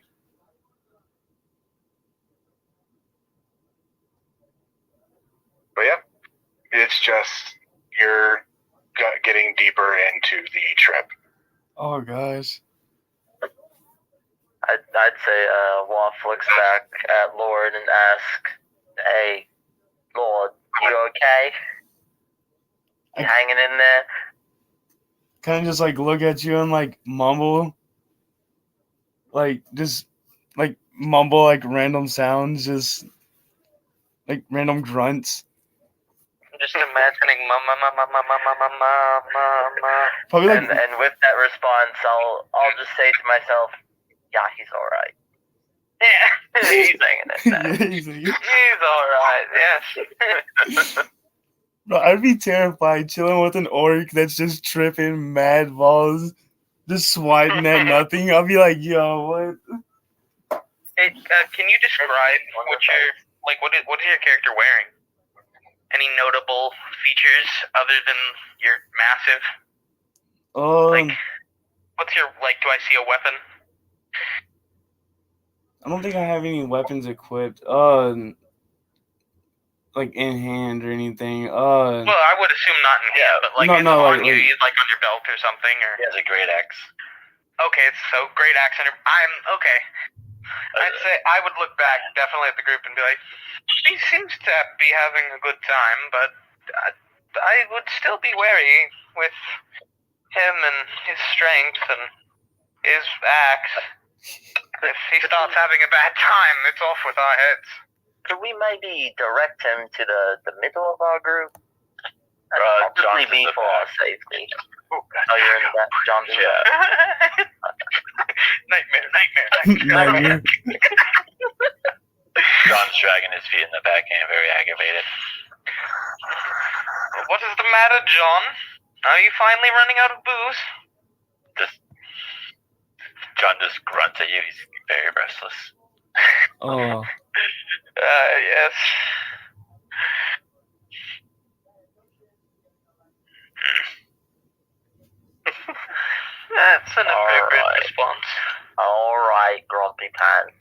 Speaker 1: But yeah, it's just you're getting deeper into the trip.
Speaker 3: Oh gosh.
Speaker 5: I'd say Waff looks back at Lord and asks, "Hey, Lord, you okay? You hanging in there?"
Speaker 3: Kind of just like look at you and like mumble, like just like mumble like random sounds, just like random grunts.
Speaker 2: I'm just imagining mama.
Speaker 3: Probably like
Speaker 5: And with that response, I'll just say to myself, "Yeah, he's all right.
Speaker 2: Yeah,
Speaker 5: He's hanging in there.
Speaker 2: he's all right. Yes.
Speaker 3: Bro, I'd be terrified chilling with an orc that's just tripping mad balls, just swiping at nothing. I'll be like, yo, what?
Speaker 2: Hey, can you describe what is your character wearing? Any notable features other than you're massive? What's your do I see a weapon?
Speaker 3: I don't think I have any weapons equipped. Like in hand or anything.
Speaker 2: Well, I would assume not in hand, but on you, like on your belt or something, or
Speaker 4: He has a great axe.
Speaker 2: Okay, so great axe under. I'm okay. I'd say I would look back definitely at the group and be like, he seems to be having a good time, but I would still be wary with him and his strength and his axe. If he starts having a bad time, it's off with our heads.
Speaker 5: Could we maybe direct him to the middle of our group?
Speaker 4: John's
Speaker 5: Probably be for our safety. Oh, you're in that, John's in
Speaker 4: Yeah.
Speaker 2: Nightmare.
Speaker 4: John's dragging his feet in the back and very aggravated.
Speaker 2: What is the matter, John? Are you finally running out of booze?
Speaker 4: John just grunts at you. He's very restless.
Speaker 3: Oh.
Speaker 2: Yes. That's an appropriate response.
Speaker 5: All right, Grumpy Pants.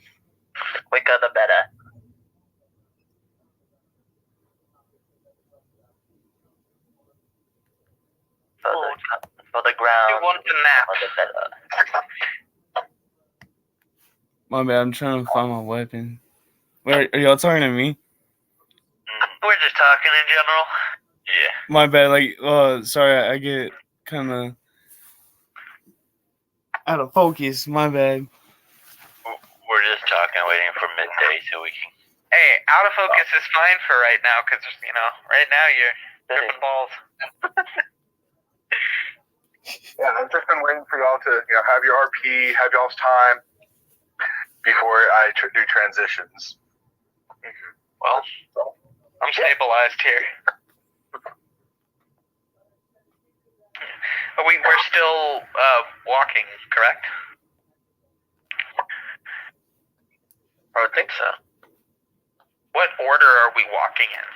Speaker 5: The quicker the better. For the ground.
Speaker 2: You want to nap?
Speaker 5: For the better.
Speaker 3: My bad, I'm trying to find my weapon. Wait, are y'all talking to me?
Speaker 2: We're just talking in general.
Speaker 4: Yeah.
Speaker 3: My bad, sorry, I get kind of out of focus, my bad.
Speaker 4: We're just talking, waiting for midday so we can...
Speaker 2: Hey, out of focus is fine for right now, because, right now you're tripping balls.
Speaker 1: Yeah, I've just been waiting for y'all to have your RP, have y'all's time before I do transitions.
Speaker 2: Well, I'm stabilized here. But we're still walking, correct?
Speaker 5: I would think so.
Speaker 2: What order are we walking in?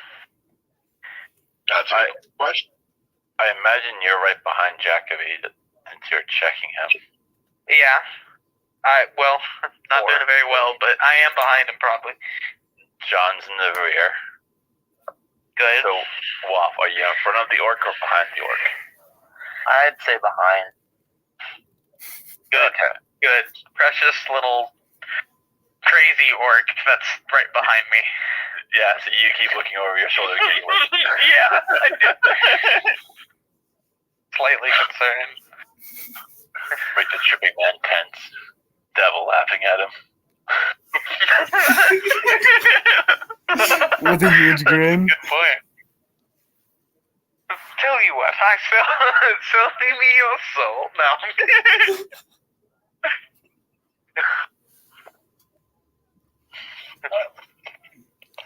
Speaker 4: That's a good question. I imagine you're right behind Jacoby since you're checking him.
Speaker 2: Yeah. Not doing very well, but I am behind him probably.
Speaker 4: John's in the rear.
Speaker 2: Good.
Speaker 4: So, Waff, are you in front of the orc or behind the orc?
Speaker 5: I'd say behind.
Speaker 2: Good.
Speaker 4: Okay.
Speaker 2: Good. Precious little crazy orc that's right behind me.
Speaker 4: Yeah, so you keep looking over your shoulder.
Speaker 2: Yeah, I do. Slightly concerned.
Speaker 4: Make the tripping man tense. Devil laughing at him.
Speaker 3: With a huge grin.
Speaker 2: Good point. Tell you what, sell me your soul. No.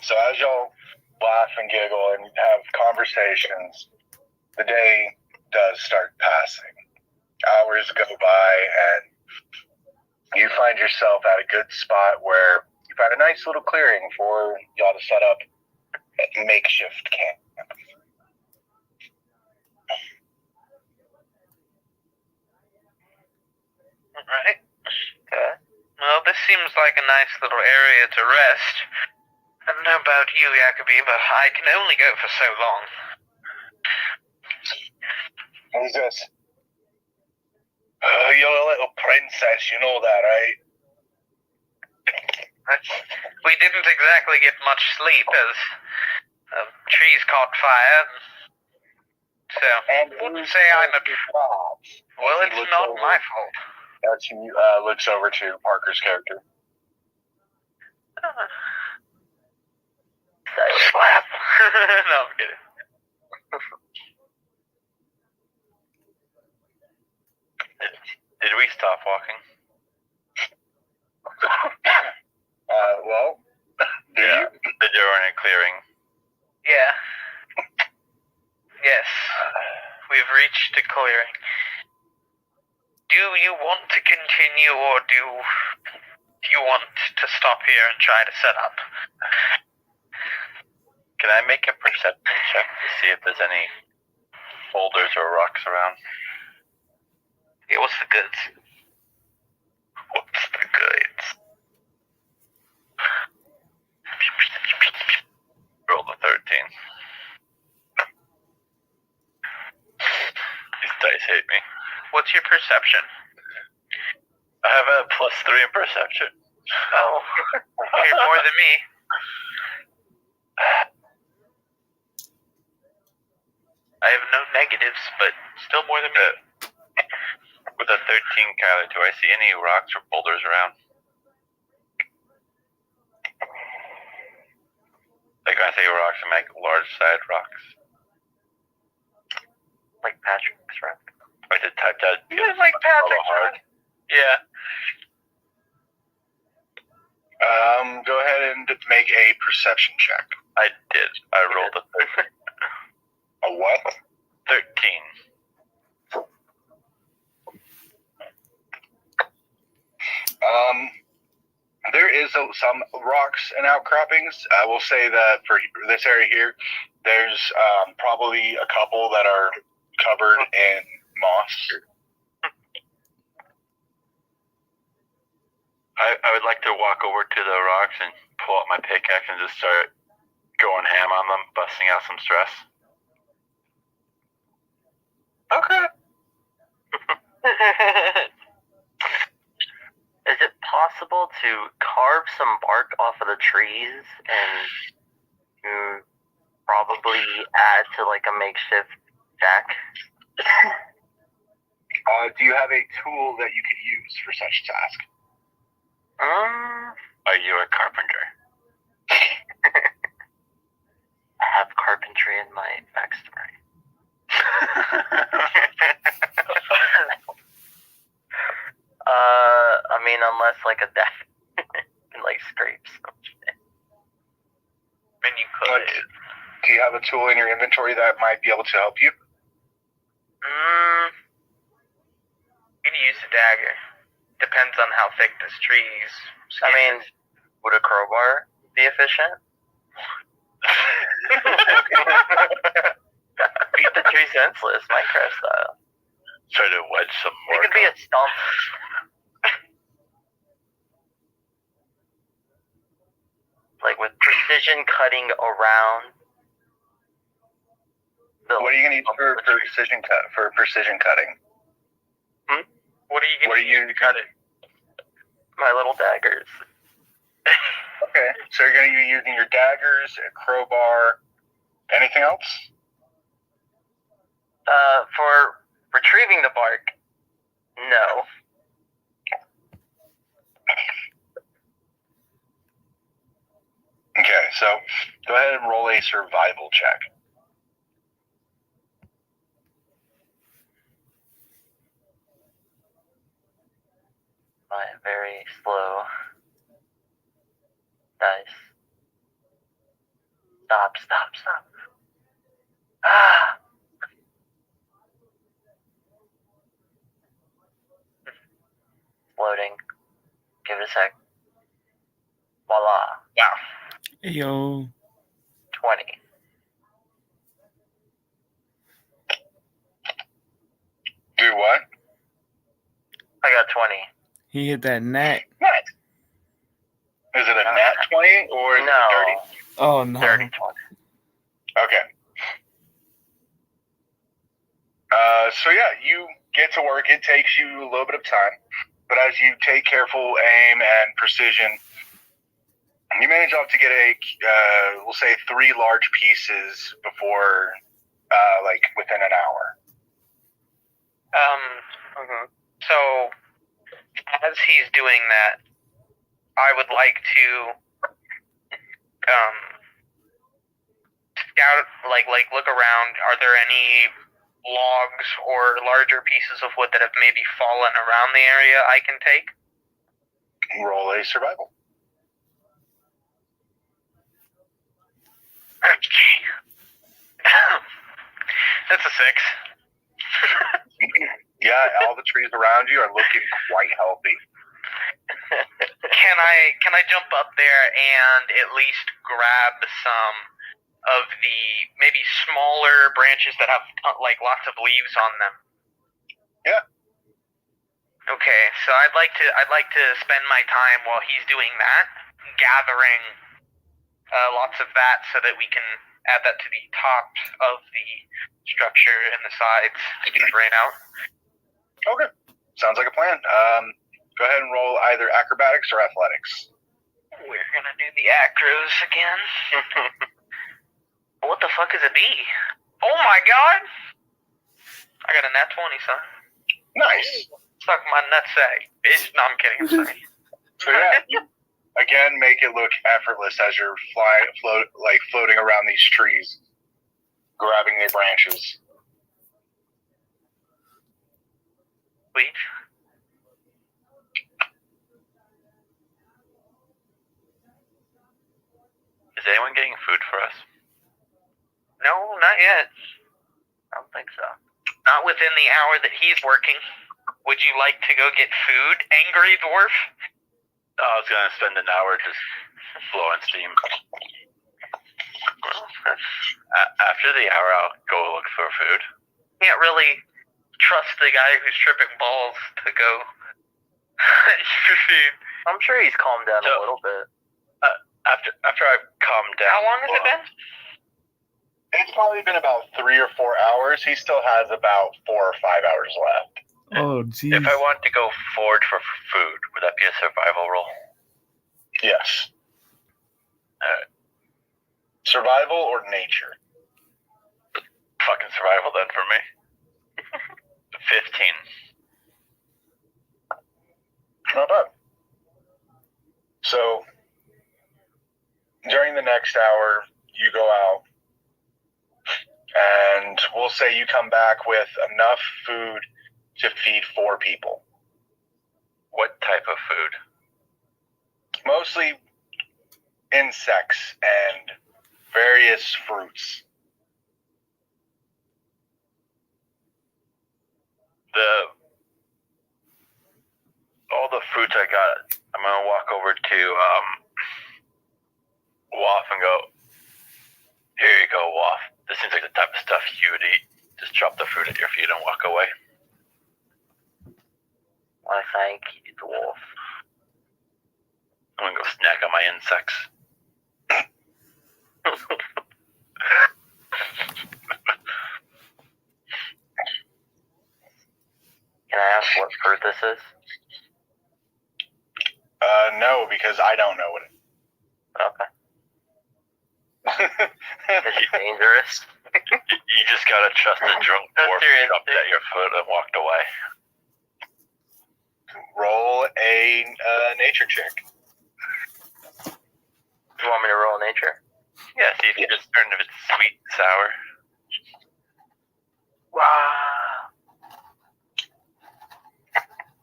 Speaker 1: So as y'all laugh and giggle and have conversations, the day does start passing. Hours go by, and You find yourself at a good spot where you found a nice little clearing for y'all to set up a makeshift camp.
Speaker 2: Alright. Okay. Well, this seems like a nice little area to rest. I don't know about you, Jacoby, but I can only go for so long.
Speaker 1: Who's this? You're a little princess, you know that, right?
Speaker 2: We didn't exactly get much sleep as trees caught fire. So,
Speaker 1: And
Speaker 2: wouldn't say I'm a... Well, it's not my fault.
Speaker 1: As he looks over to Parker's character.
Speaker 2: Slap. No, I'm kidding.
Speaker 4: Did we stop walking?
Speaker 1: Well,
Speaker 4: yeah. Did you earn a clearing?
Speaker 2: Yeah. Yes. We've reached a clearing. Do you want to continue, or do you want to stop here and try to set up?
Speaker 4: Can I make a perception check to see if there's any boulders or rocks around?
Speaker 2: Yeah, what's the goods? What's the goods?
Speaker 4: Roll the 13. These dice hate me.
Speaker 2: What's your perception?
Speaker 4: I have a +3 in perception.
Speaker 2: Oh, okay, more than me. I have no negatives, but still more than me.
Speaker 4: With a 13, Kyler, do I see any rocks or boulders around? Like when I say rocks, I make large-sized rocks.
Speaker 5: Like Patrick's rock.
Speaker 4: I did type that.
Speaker 2: Yeah, like Patrick's rock. Yeah.
Speaker 1: Go ahead and make a perception check.
Speaker 4: I did. I rolled a 13.
Speaker 1: A what?
Speaker 4: 13.
Speaker 1: There is some rocks and outcroppings. I will say that for this area here, there's probably a couple that are covered in moss.
Speaker 4: I would like to walk over to the rocks and pull out my pickaxe and just start going ham on them, busting out some stress.
Speaker 2: Okay.
Speaker 5: Is it possible to carve some bark off of the trees and probably add to like a makeshift deck?
Speaker 1: Do you have a tool that you could use for such task?
Speaker 4: Are you a carpenter?
Speaker 5: I have carpentry in my backstory. I mean, unless like a death and like scrapes.
Speaker 2: And you could.
Speaker 1: Do you have a tool in your inventory that might be able to help you?
Speaker 2: You can use a dagger. Depends on how thick this tree is.
Speaker 5: I mean, would a crowbar be efficient? Beat the tree senseless, Minecraft style.
Speaker 4: Try to wedge some more.
Speaker 5: It could be a stump. Like with precision cutting around.
Speaker 1: What are you going to use for precision cutting?
Speaker 2: What are you going to use to cut it?
Speaker 5: My little daggers.
Speaker 1: Okay, so you're going to be using your daggers, a crowbar, anything else?
Speaker 5: For retrieving the bark, no.
Speaker 1: Okay, so go ahead and roll a survival check.
Speaker 5: My very slow dice. Stop. Ah! Loading.
Speaker 3: Yo.
Speaker 5: 20.
Speaker 1: Do what?
Speaker 5: I got 20.
Speaker 3: He hit that nat.
Speaker 1: Nice. Is it a nat 20 or is it a dirty?
Speaker 3: Oh, no.
Speaker 5: Dirty 20.
Speaker 1: Okay. So yeah, you get to work. It takes you a little bit of time, but as you take careful aim and precision, you manage to get we'll say 3 large pieces before, like within an hour.
Speaker 2: So, as he's doing that, I would like to scout, like look around. Are there any logs or larger pieces of wood that have maybe fallen around the area I can take?
Speaker 1: Roll a survival.
Speaker 2: That's a 6.
Speaker 1: Yeah, all the trees around you are looking quite healthy.
Speaker 2: Can I jump up there and at least grab some of the maybe smaller branches that have like lots of leaves on them?
Speaker 1: Yeah.
Speaker 2: Okay, so I'd like to spend my time while he's doing that, gathering lots of that so that we can add that to the tops of the structure and the sides to drain out.
Speaker 1: Okay. Sounds like a plan. Go ahead and roll either acrobatics or athletics.
Speaker 2: We're gonna do the acros again. What the fuck is a B? Oh my god! I got a nat 20, son.
Speaker 1: Nice.
Speaker 2: Suck my nutsack, bitch. No, I'm kidding. I'm sorry.
Speaker 1: So yeah, you again make it look effortless as you're floating around these trees, grabbing their branches.
Speaker 2: Sweet.
Speaker 4: Is anyone getting food for us?
Speaker 2: No, not yet.
Speaker 5: I don't think so.
Speaker 2: Not within the hour that he's working. Would you like to go get food, angry dwarf?
Speaker 4: I was gonna spend an hour just blowing steam. After the hour, I'll go look for food.
Speaker 2: Can't really trust the guy who's tripping balls to go for food.
Speaker 5: I'm sure he's calmed down a little bit.
Speaker 4: After I've calmed down.
Speaker 2: How long has it been?
Speaker 1: It's probably been about 3 or 4 hours. He still has about 4 or 5 hours left.
Speaker 3: Oh, geez.
Speaker 4: If I want to go forward for food, would that be a survival roll?
Speaker 1: Yes. Survival or nature?
Speaker 4: Fucking survival then for me. 15.
Speaker 1: Not bad. So, during the next hour, you go out, and we'll say you come back with enough food to feed 4 people.
Speaker 4: What type of food?
Speaker 1: Mostly insects and various fruits.
Speaker 4: All the fruits I got, I'm gonna walk over to Waff and go, here you go, Waff. This seems like the type of stuff you would eat. Just drop the fruit at your feet and walk away.
Speaker 5: Why, thank you, dwarf.
Speaker 4: I'm gonna go snack on my insects.
Speaker 5: Can I ask what fruit this is?
Speaker 1: No, because I don't know what it
Speaker 5: Okay. It's dangerous.
Speaker 4: You just gotta trust a drunk dwarf who dropped at your foot and walked away.
Speaker 1: Roll a nature check.
Speaker 5: Do you want me to roll nature?
Speaker 4: Yeah, see if you just turn if it's sweet, sour.
Speaker 5: Wow.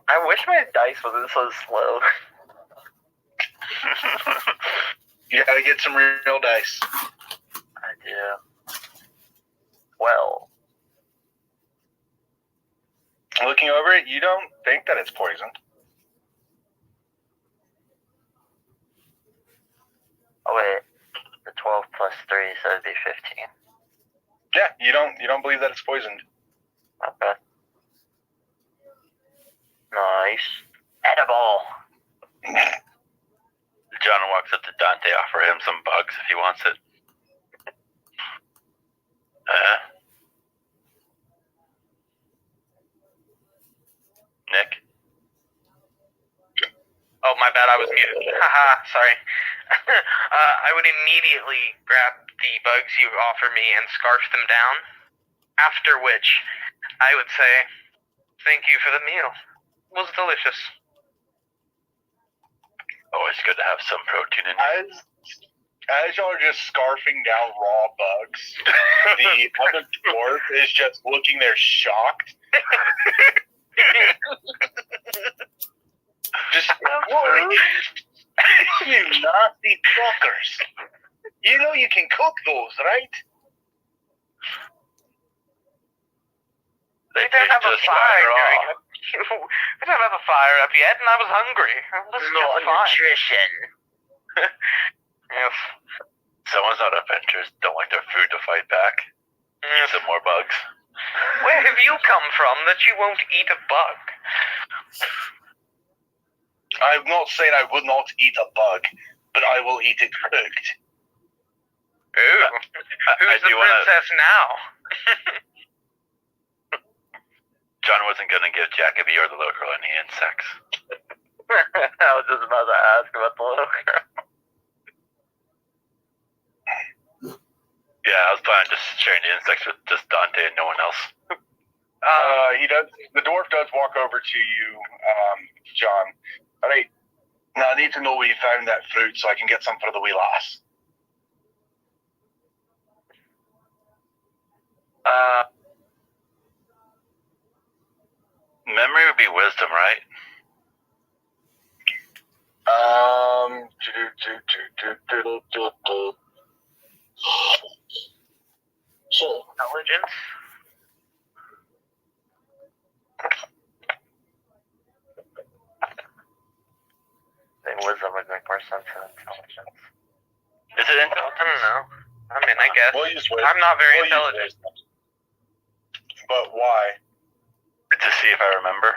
Speaker 5: I wish my dice wasn't so slow.
Speaker 1: You gotta get some real dice.
Speaker 5: I do. Well.
Speaker 1: Looking over it, you don't think that it's poison.
Speaker 5: Oh, wait. plus 3, so it'd be 15.
Speaker 1: Yeah, you don't believe that it's poisoned.
Speaker 5: Okay. Nice. Edible.
Speaker 4: John walks up to Dante, offer him some bugs if he wants it. Nick?
Speaker 2: Oh, my bad, I was muted. Haha, sorry. I would immediately grab the bugs you offer me and scarf them down, after which I would say, thank you for the meal. It was delicious.
Speaker 4: Always good to have some protein in it.
Speaker 1: As y'all are just scarfing down raw bugs, the other dwarf is just looking there shocked. Just, what? You nasty fuckers. You know you can cook those, right?
Speaker 2: We didn't have a fire we didn't have a fire up yet, and I was hungry.
Speaker 5: Not nutrition.
Speaker 2: Yes.
Speaker 4: Someone's not adventurous, don't like their food to fight back. Eat some more bugs.
Speaker 2: Where have you come from that you won't eat a bug?
Speaker 1: I'm not saying I would not eat a bug, but I will eat it cooked.
Speaker 2: Ooh. Who's the princess now?
Speaker 4: John wasn't going to give Jacoby or the little girl any insects.
Speaker 5: I was just about to ask about the little girl.
Speaker 4: Yeah, I was planning just sharing the insects with just Dante and no one else.
Speaker 1: He does. The dwarf does walk over to you, John. All right. Now I need to know where you found that fruit so I can get some for the wee lass.
Speaker 4: Memory would be wisdom, right?
Speaker 1: Sure.
Speaker 2: Intelligence?
Speaker 5: I think wisdom would make more sense than intelligence.
Speaker 4: Is it
Speaker 2: I
Speaker 4: intelligence?
Speaker 2: don't know. I mean, I guess.
Speaker 1: We'll use wisdom.
Speaker 2: I'm not very
Speaker 1: We'll use
Speaker 2: intelligent.
Speaker 1: wisdom. But why?
Speaker 4: To see if I remember.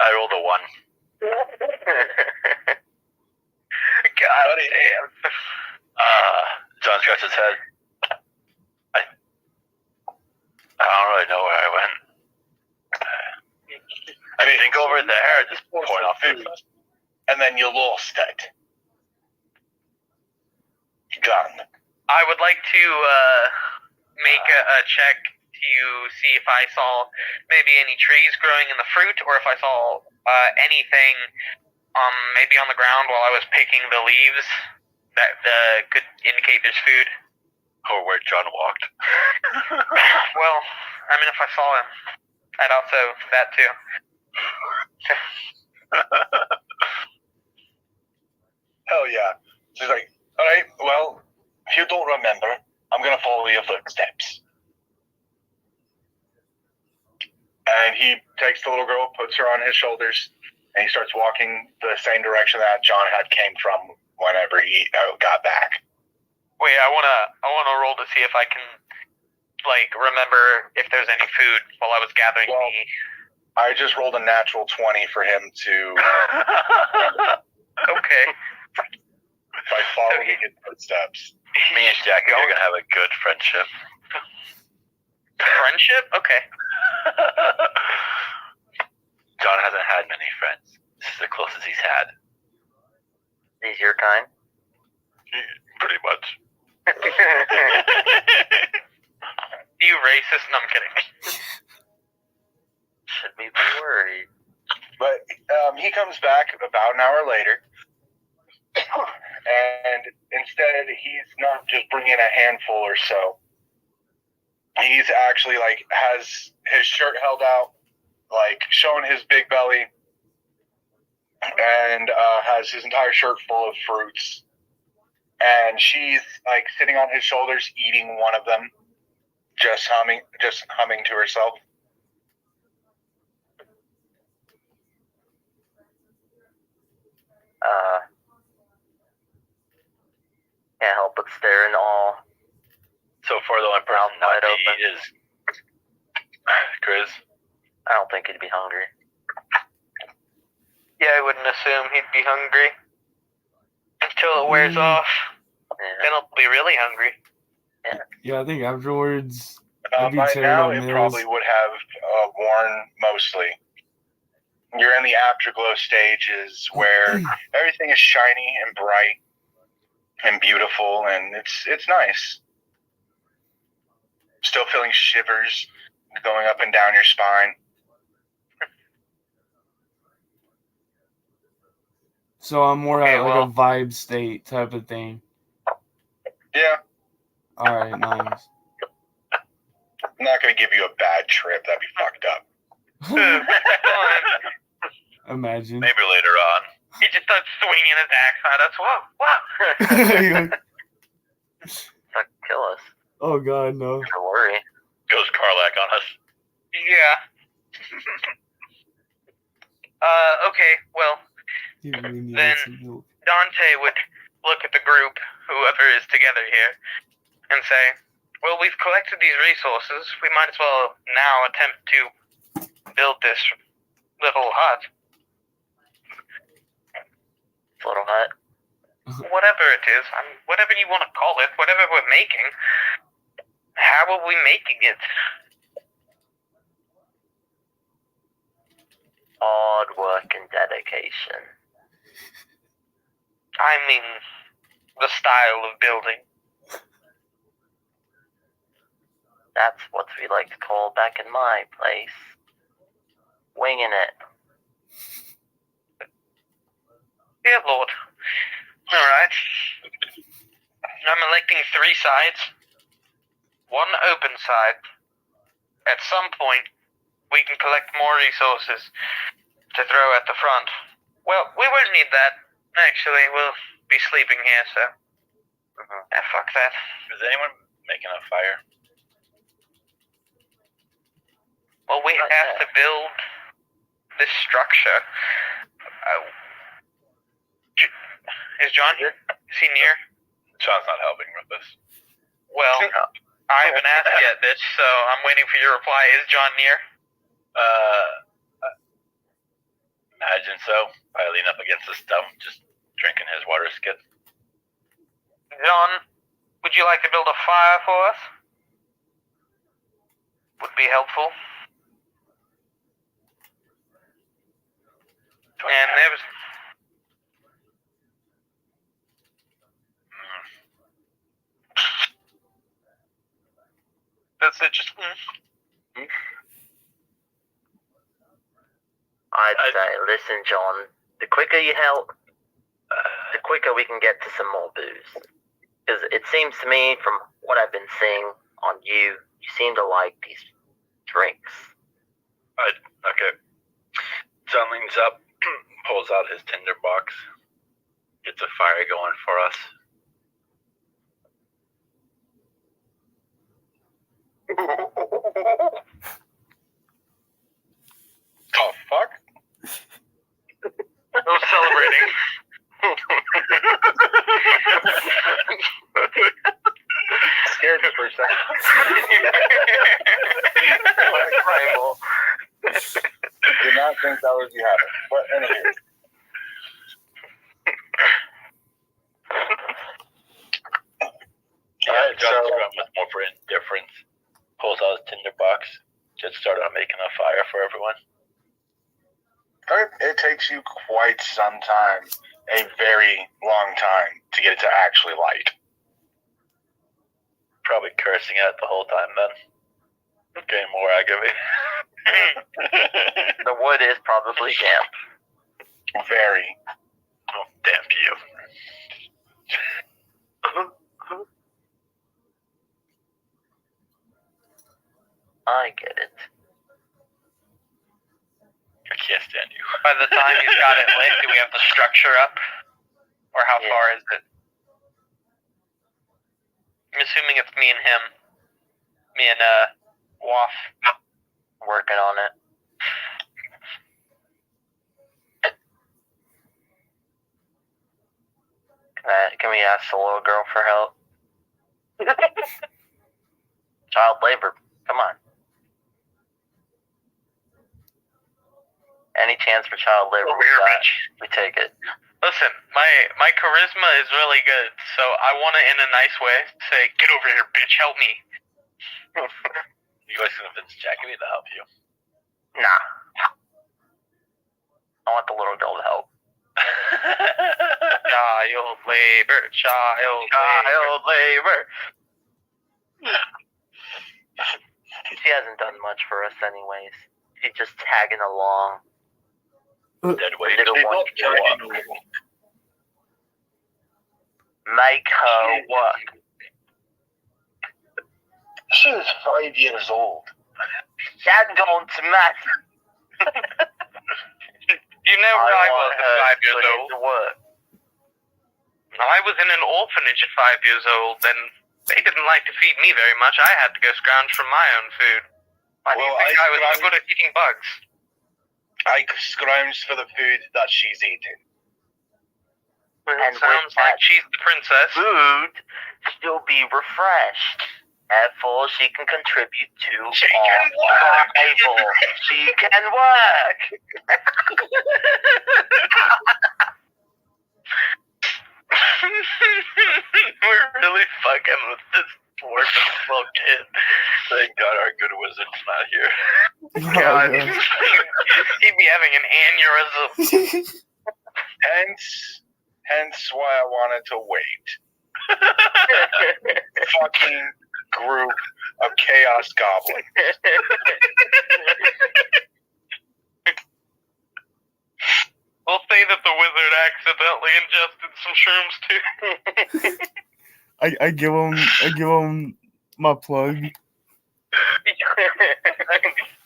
Speaker 4: I rolled a 1.
Speaker 2: God damn.
Speaker 4: John scratched his head. I don't really know where I went. I think over there, just point off
Speaker 1: food, and then you lost it. Gone.
Speaker 2: I would like to make a check to see if I saw maybe any trees growing in the fruit, or if I saw anything maybe on the ground while I was picking the leaves that could indicate there's food.
Speaker 4: Or where John walked.
Speaker 2: Well, I mean, if I saw him, I'd also that too.
Speaker 1: Hell yeah. She's like, all right, well, if you don't remember, I'm going to follow your footsteps. And he takes the little girl, puts her on his shoulders, and he starts walking the same direction that John had came from whenever he got back.
Speaker 2: Wait, I wanna roll to see if I can remember if there's any food while I was gathering the.
Speaker 1: I just rolled a natural 20 for him to.
Speaker 2: Okay.
Speaker 1: By following his footsteps.
Speaker 4: Me and Jackie are gonna have a good friendship.
Speaker 2: Friendship? Okay.
Speaker 4: John hasn't had many friends. This is the closest he's had.
Speaker 5: He's your kind?
Speaker 4: Pretty much.
Speaker 2: You racist? No, I'm kidding.
Speaker 5: Should we be worried?
Speaker 1: But he comes back about an hour later, and instead he's not just bringing a handful or so. He's actually has his shirt held out, showing his big belly, and has his entire shirt full of fruits. And she's sitting on his shoulders, eating one of them, just humming to herself.
Speaker 5: Can't help but stare in awe.
Speaker 4: So far, the only person not to eat is Chris.
Speaker 5: I don't think he'd be hungry.
Speaker 2: Yeah, I wouldn't assume he'd be hungry until it wears off.
Speaker 5: Yeah.
Speaker 2: Then he'll be really hungry.
Speaker 3: Yeah, I think afterwards, I'd be
Speaker 1: By
Speaker 3: tired
Speaker 1: now,
Speaker 3: on
Speaker 1: it
Speaker 3: meals.
Speaker 1: probably would have worn mostly. You're in the afterglow stages where everything is shiny and bright and beautiful, and it's nice. Still feeling shivers going up and down your spine.
Speaker 3: So I'm more
Speaker 2: Okay,
Speaker 3: at like
Speaker 2: well-
Speaker 3: a vibe state type of thing.
Speaker 1: Yeah,
Speaker 3: All right, nice.
Speaker 1: I'm not going to give you a bad trip. That'd be fucked up.
Speaker 3: Imagine.
Speaker 4: Maybe later on.
Speaker 2: He just starts swinging his axe at us. Whoa.
Speaker 5: Fuck, kill us.
Speaker 3: Oh God, no.
Speaker 5: Don't worry.
Speaker 4: Goes Karlak on us.
Speaker 2: Yeah. Okay, well,
Speaker 3: You really need
Speaker 2: Then-
Speaker 3: some milk.
Speaker 2: Dante would look at the group, whoever is together here, and say, well, we've collected these resources. We might as well now attempt to build this little hut.
Speaker 5: Little hut.
Speaker 2: Whatever it is, whatever you want to call it, whatever we're making. How are we making it?
Speaker 5: Hard work and dedication.
Speaker 2: I mean, the style of building.
Speaker 5: That's what we like to call back in my place. Winging it.
Speaker 2: Dear Lord. Alright. I'm electing 3 sides. 1 open side. At some point, we can collect more resources to throw at the front. Well, we won't need that. Actually, we'll be sleeping here, so... fuck that.
Speaker 4: Is anyone making a fire?
Speaker 2: Well, we
Speaker 5: Not
Speaker 2: have
Speaker 5: yet.
Speaker 2: to build this structure. Is John here? Is he near?
Speaker 4: John's not helping with this.
Speaker 2: Well, I haven't asked yet, bitch, so I'm waiting for your reply. Is John near?
Speaker 4: Imagine so. I lean up against the stump, just drinking his water skid.
Speaker 2: John, would you like to build a fire for us? Would be helpful. And there was... That's it, just...
Speaker 5: I'd say, listen, John, the quicker you help, the quicker we can get to some more booze. Because it seems to me, from what I've been seeing on you, you seem to like these drinks.
Speaker 4: Okay. John leans up, pulls out his tinder box, gets a fire going for us.
Speaker 1: Oh, fuck?
Speaker 2: No celebrating.
Speaker 1: Scared me for a second.
Speaker 5: Primal.
Speaker 1: Did not think that would be happening. But anyway. Alright,
Speaker 4: John's
Speaker 1: so
Speaker 4: with more for indifference. Pulls out his tinder box, gets started on making a fire for everyone.
Speaker 1: it takes you quite some time, a very long time, to get it to actually light.
Speaker 4: Probably cursing at it the whole time then. Getting more aggravated.
Speaker 5: The wood is probably damp.
Speaker 1: Very.
Speaker 4: Oh, damn you.
Speaker 5: I get it.
Speaker 4: I can't stand you.
Speaker 2: By the time he's got it lit, do we have the structure up? Or how
Speaker 5: Yeah.
Speaker 2: far is it? I'm assuming it's me and him. Me and, Waff.
Speaker 5: Working on it. ask the little girl for help. Child labor. Come on. Any chance for child labor, we take it.
Speaker 2: Listen, my charisma is really good, so I want to, in a nice way, say, "Get over here, bitch! Help me."
Speaker 4: You guys convince Jackie to help you?
Speaker 5: Nah. I want the little girl to help.
Speaker 2: Child labor, child
Speaker 5: labor. She hasn't done much for us anyways. She's just tagging along.
Speaker 4: Dead weight.
Speaker 5: Make her work.
Speaker 1: She was 5 years old.
Speaker 5: That don't matter.
Speaker 2: You know where I was at 5 years old?
Speaker 5: Work.
Speaker 2: I was in an orphanage at 5 years old, and they didn't like to feed me very much. I had to go scrounge for my own food. Why do you think I was so good at eating bugs?
Speaker 1: I scrounged for the food that she's eating.
Speaker 2: It sounds like she's the princess.
Speaker 5: Food, she'll be refreshed. Therefore, she can contribute to survival. She can work.
Speaker 2: We're really fucking with this orphan little kid.
Speaker 4: Thank God our good wizard's not here.
Speaker 2: God, he'd be having an aneurysm.
Speaker 1: Hence why I wanted to wait. Fucking group of chaos goblins.
Speaker 2: We'll say that the wizard accidentally ingested some shrooms too.
Speaker 3: I give him my plug.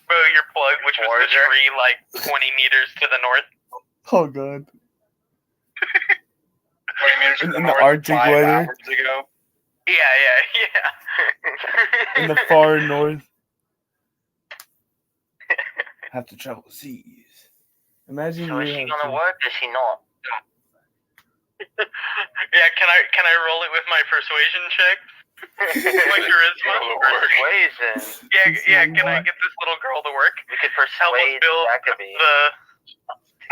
Speaker 2: Bro, your plug, which was the tree like 20 meters to the north.
Speaker 3: Oh god.
Speaker 1: 20 meters to the
Speaker 3: In
Speaker 1: north,
Speaker 3: the Arctic
Speaker 1: 5
Speaker 3: weather.
Speaker 1: hours ago.
Speaker 2: Yeah.
Speaker 3: In the far north. Have to travel the seas. Imagine.
Speaker 5: So is she gonna work? Is she not?
Speaker 2: Yeah, can I roll it with my persuasion check? My charisma?
Speaker 5: Persuasion.
Speaker 2: Yeah, can I get this little girl to work?
Speaker 5: We could persuade Jacoby to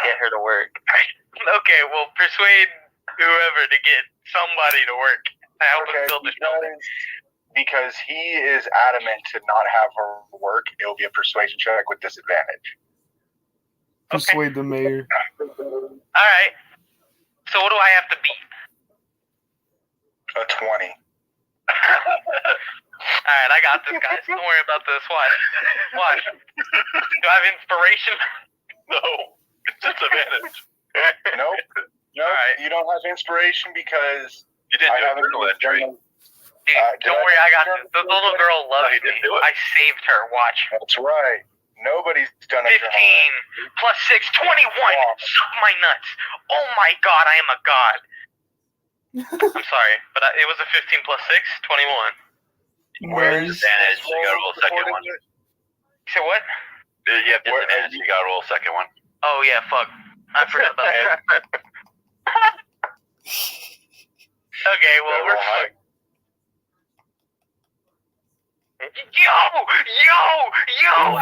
Speaker 5: get her to work.
Speaker 2: Okay, well, persuade whoever to get somebody to work. Help us build this building.
Speaker 1: Because he is adamant to not have her work, it will be a persuasion check with disadvantage.
Speaker 3: Persuade the mayor.
Speaker 2: Alright. So what do I have to beat?
Speaker 1: A 20.
Speaker 2: Alright, I got this, guys. Don't worry about this. Watch. Do I have inspiration?
Speaker 4: No. It's disadvantage.
Speaker 1: Nope.
Speaker 2: Alright.
Speaker 1: You don't have inspiration because
Speaker 4: You didn't do a journal entry.
Speaker 2: Dude, don't worry, I got this. The little girl loves me. I saved her. Watch.
Speaker 1: That's right. Nobody's done
Speaker 2: 15
Speaker 1: it.
Speaker 2: plus 6, 21. Suck my nuts. Oh my god, I am a god. I'm sorry, but it was a 15 plus 6, 21.
Speaker 4: Where's disadvantage? You gotta roll a second one.
Speaker 2: So what?
Speaker 4: You have disadvantage. You gotta roll a second one.
Speaker 2: Oh yeah, fuck. I forgot about that. Okay, well, we're fine. Yo!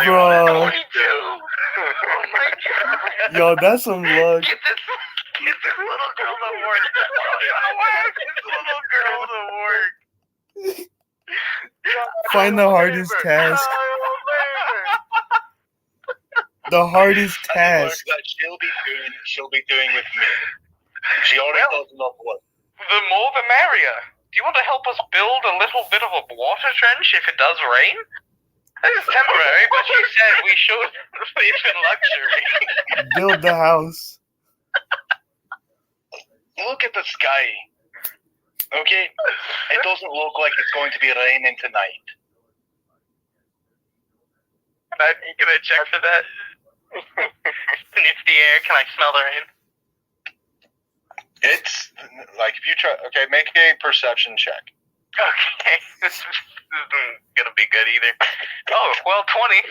Speaker 3: Bro.
Speaker 2: 22! Oh my god!
Speaker 3: Yo, that's some luck.
Speaker 2: Get this little girl to work! This little girl to work!
Speaker 3: Find the hardest task. The hardest task.
Speaker 1: That she'll be doing with me. She already does enough work.
Speaker 2: The more the merrier. Do you want to help us build a little bit of a water trench if it does rain? This is temporary, but she said we should live in luxury.
Speaker 3: Build the house.
Speaker 1: Look at the sky. Okay? It doesn't look like it's going to be raining tonight.
Speaker 2: Can I check for that? It's the air. Can I smell the rain?
Speaker 1: It's like if you try. Okay, make a perception check.
Speaker 2: Okay. This isn't going to be good either. Oh, well, 20.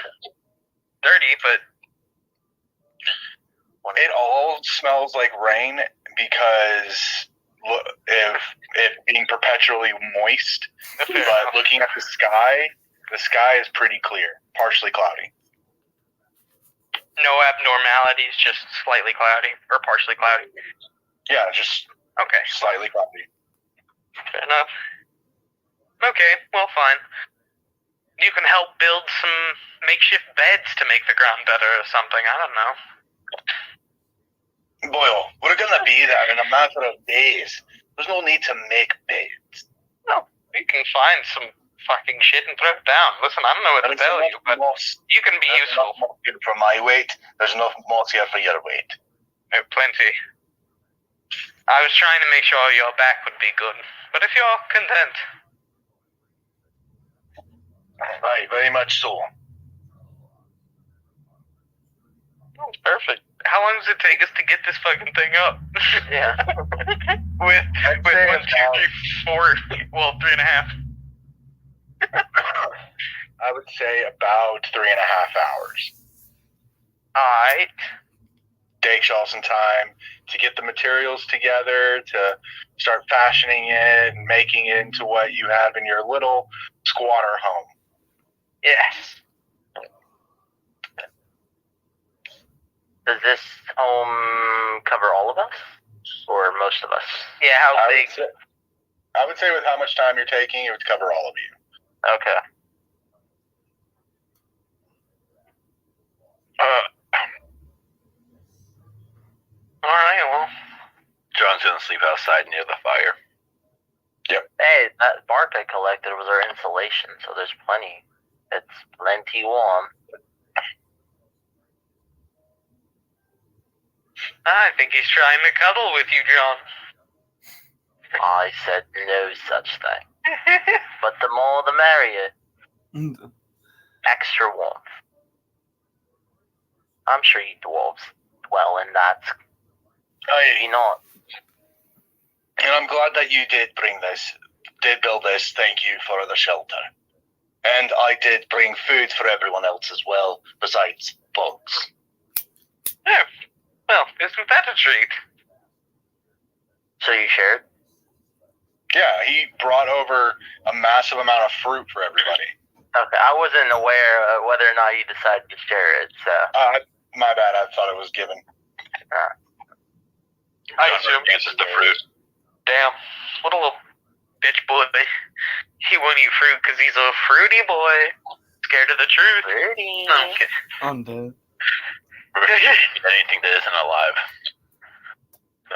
Speaker 2: 30, but...
Speaker 1: It all smells like rain because it being perpetually moist, but looking at the sky is pretty clear, partially cloudy.
Speaker 2: No abnormalities, just slightly cloudy or partially cloudy.
Speaker 1: Yeah, just slightly cloudy.
Speaker 2: Fair enough. Okay, well, fine. You can help build some makeshift beds to make the ground better or something. I don't know.
Speaker 1: Boyle, we're gonna be there in a matter of days. There's no need to make beds.
Speaker 2: No, you can find some fucking shit and throw it down. Listen, I don't know what to tell you, but you can be useful.
Speaker 1: Enough moss for my weight. There's enough moss here for your weight.
Speaker 2: Plenty. I was trying to make sure your back would be good, but if you're content.
Speaker 1: Aye, very much so.
Speaker 2: That's perfect. How long does it take us to get this fucking thing up?
Speaker 5: Yeah.
Speaker 2: with 1, 2, 3, 4, well, 3.5.
Speaker 1: I would say about 3.5 hours.
Speaker 2: Alright.
Speaker 1: Takes y'all some time to get the materials together, to start fashioning it and making it into what you have in your little squatter home.
Speaker 2: Yes.
Speaker 5: Does this home cover all of us? Or most of us?
Speaker 2: Yeah, how big?
Speaker 1: I would say with how much time you're taking, it would cover all of you.
Speaker 5: Okay.
Speaker 2: Alright, well.
Speaker 4: John's gonna sleep outside near the fire.
Speaker 1: Yep.
Speaker 5: Hey, that bark I collected was our insulation, so there's plenty. It's plenty warm.
Speaker 2: I think he's trying to cuddle with you, John.
Speaker 5: I said no such thing. But the more the merrier. Extra warmth. I'm sure you dwarves dwell in that. Maybe not.
Speaker 1: And I'm glad that you did build this. Thank you for the shelter. And I did bring food for everyone else as well, besides bugs.
Speaker 2: Yeah. Well, isn't that a treat?
Speaker 5: So you shared?
Speaker 1: Yeah, he brought over a massive amount of fruit for everybody.
Speaker 5: Okay, I wasn't aware of whether or not you decided to share it, so.
Speaker 1: My bad, I thought it was given.
Speaker 2: I assume
Speaker 4: This is the fruit.
Speaker 2: Damn, what a little bitch boy. He won't eat fruit because he's a fruity boy. Scared of the truth.
Speaker 5: Fruity.
Speaker 2: No, I'm kidding.
Speaker 3: I'm dead.
Speaker 4: Anything that isn't alive.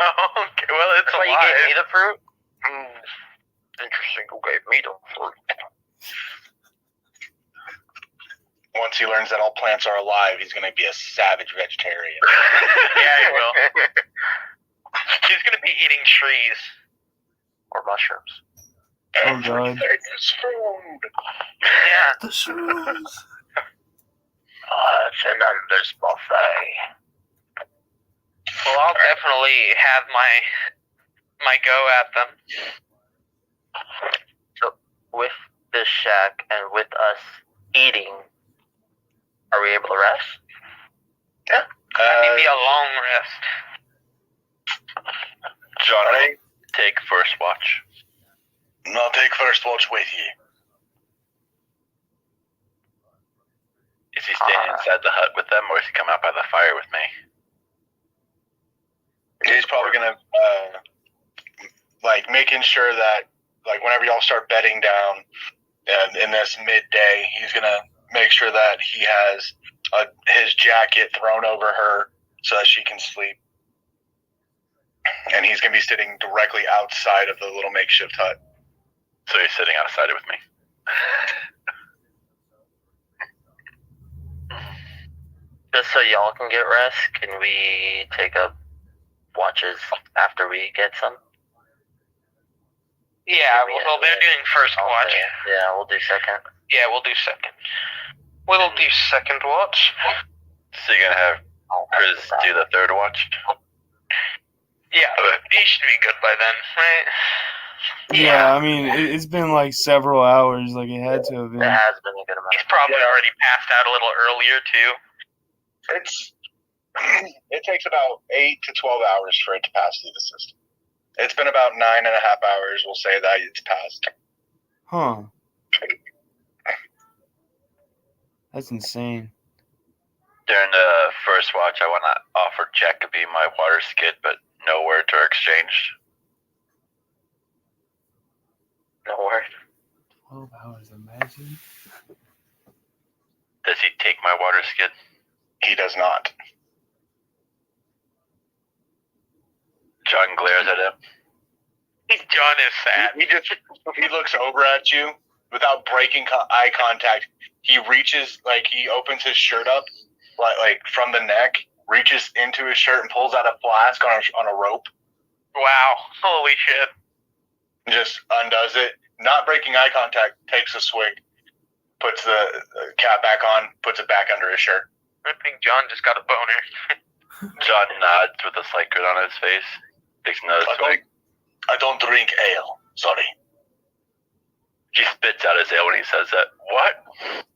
Speaker 2: Oh, okay, well, it's
Speaker 5: Why
Speaker 2: alive.
Speaker 5: you gave me the fruit? Interesting, who gave me the fruit?
Speaker 1: Once he learns that all plants are alive, he's going to be a savage vegetarian.
Speaker 2: Yeah, he will. He's going to be eating trees.
Speaker 5: Or mushrooms.
Speaker 3: Oh, God.
Speaker 1: Everything's food.
Speaker 2: Yeah.
Speaker 3: The shrooms.
Speaker 5: It's an endless buffet.
Speaker 2: Well, I'll definitely have my go at them.
Speaker 5: So, with this shack and with us eating, are we able to rest?
Speaker 1: Yeah.
Speaker 2: Maybe a long rest.
Speaker 4: John, take first watch.
Speaker 1: I'll take first watch with you.
Speaker 4: Is he staying inside the hut with them, or is he coming out by the fire with me?
Speaker 1: He's probably going to, making sure that, whenever y'all start bedding down in this midday, he's going to make sure that he has his jacket thrown over her so that she can sleep. And he's going to be sitting directly outside of the little makeshift hut.
Speaker 4: So he's sitting outside with me.
Speaker 5: Just so y'all can get rest, can we take up watches after we get some?
Speaker 2: Yeah, well, they're doing first watch.
Speaker 5: Yeah, we'll do second.
Speaker 2: Yeah, we'll do second. We'll do second watch.
Speaker 4: So you're gonna have Chris do the third watch?
Speaker 2: Yeah, he should be good by then, right?
Speaker 3: Yeah, I mean, it's been several hours. It had to have been.
Speaker 5: It has been a good amount.
Speaker 2: He's probably already passed out a little earlier, too.
Speaker 1: It takes about 8 to 12 hours for it to pass through the system. It's been about 9.5 hours. We'll say that it's passed.
Speaker 3: Huh. That's insane.
Speaker 4: During the first watch, I want to offer Jack to be my water skid, but no words are exchanged.
Speaker 5: No word.
Speaker 3: 12 hours, imagine.
Speaker 4: Does he take my water skid?
Speaker 1: He does not.
Speaker 4: John glares at him.
Speaker 2: John is sad.
Speaker 1: He looks over at you without breaking eye contact. He reaches, he opens his shirt up, like from the neck, reaches into his shirt and pulls out a flask on a rope.
Speaker 2: Wow. Holy shit.
Speaker 1: Just undoes it, not breaking eye contact, takes a swig, puts the cap back on, puts it back under his shirt.
Speaker 2: I think John just got a boner.
Speaker 4: John nods with a slight grin on his face. Takes another swig.
Speaker 1: I don't drink ale. Sorry.
Speaker 4: He spits out his ale when he says that. What?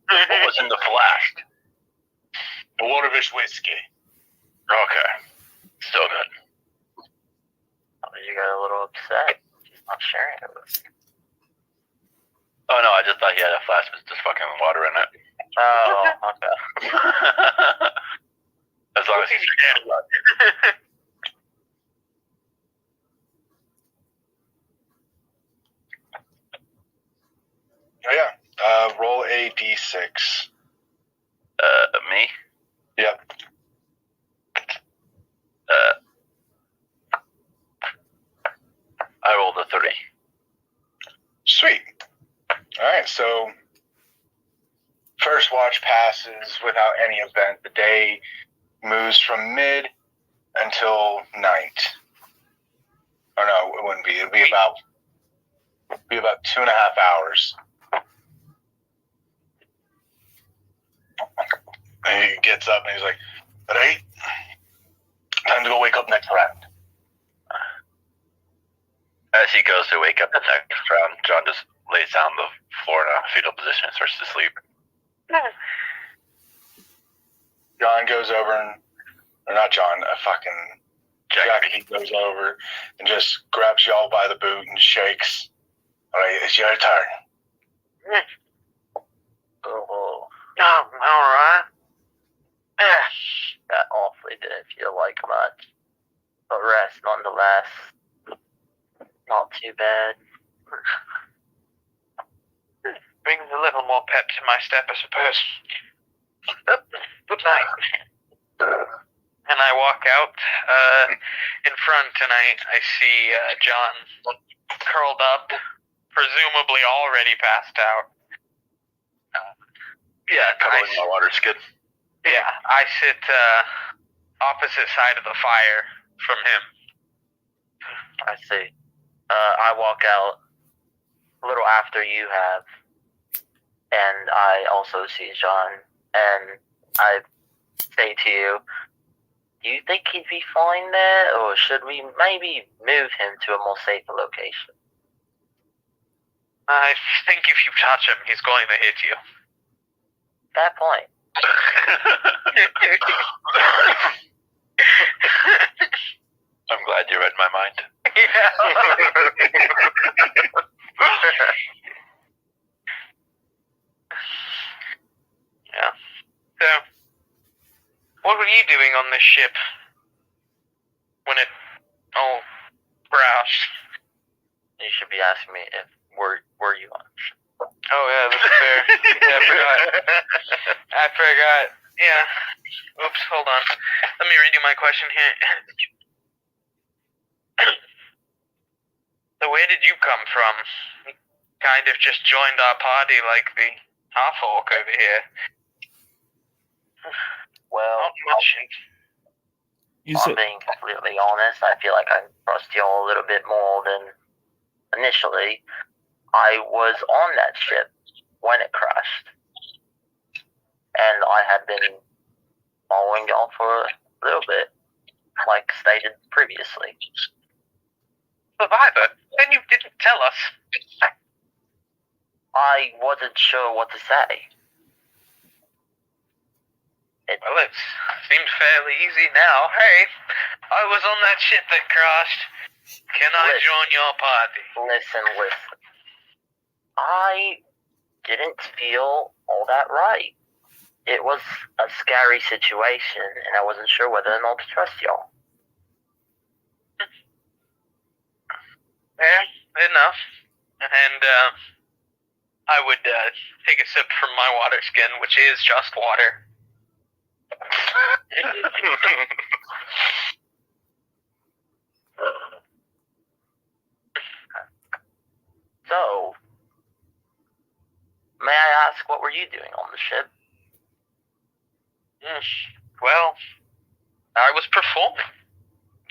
Speaker 4: What was in the flask?
Speaker 1: The Waterfish whiskey.
Speaker 4: Okay. Still good.
Speaker 5: Oh, you got a little upset. He's not sharing it with you.
Speaker 4: Oh no, I just thought he had a flask with just fucking water in it.
Speaker 5: Oh, okay.
Speaker 4: As long as he's drinking blood.
Speaker 1: Oh yeah. Roll a d6.
Speaker 4: Me?
Speaker 1: Yep.
Speaker 4: I rolled a 3.
Speaker 1: Sweet. Alright, so first watch passes without any event. The day moves from mid until night. Or no, it wouldn't be. It'd be about 2.5 hours. And he gets up and he's like, "Right, time to go wake up next round."
Speaker 4: As he goes to wake up the next round, John just lays down on the floor in a fetal position and starts to sleep.
Speaker 1: John goes over and, or not John, Jack, he goes over and just grabs y'all by the boot and shakes. "All right, it's your turn."
Speaker 5: Oh,
Speaker 2: Alright.
Speaker 5: that awfully didn't feel like much. But rest nonetheless. Not too bad.
Speaker 2: Brings a little more pep to my step, I suppose. Good night. And I walk out in front, and I see John curled up, presumably already passed out.
Speaker 4: Yeah, cuddling my water skid.
Speaker 2: Yeah, I sit opposite side of the fire from him.
Speaker 5: I see. I walk out a little after you have, and I also see John, and I say to you, do you think he'd be fine there, or should we maybe move him to a more safer location?
Speaker 2: I think if you touch him, he's going to hit you.
Speaker 5: Fair point.
Speaker 4: I'm glad you read my mind.
Speaker 2: Yeah. So, what were you doing on this ship when it all crashed?
Speaker 5: You should be asking me if were you on?
Speaker 2: Oh yeah, that's fair. Yeah, I forgot. Yeah. Oops, hold on. Let me redo my question here. So where did you come from? You kind of just joined our party like the half-orc over here.
Speaker 5: Well,
Speaker 2: Not much.
Speaker 5: I'm being completely honest. I feel like I trust you all a little bit more than initially. I was on that ship when it crashed, and I had been following y'all for a little bit, like stated previously.
Speaker 2: Survivor? Then you didn't tell us.
Speaker 5: I wasn't sure what to say.
Speaker 2: Well, it seems fairly easy now. Hey, I was on that ship that crashed. Can I join your party?
Speaker 5: Listen. I didn't feel all that right. It was a scary situation, and I wasn't sure whether or not to trust y'all.
Speaker 2: Yeah, enough. And I would take a sip from my water skin, which is just water.
Speaker 5: So, may I ask, what were you doing on the ship?
Speaker 2: Well, I was performing.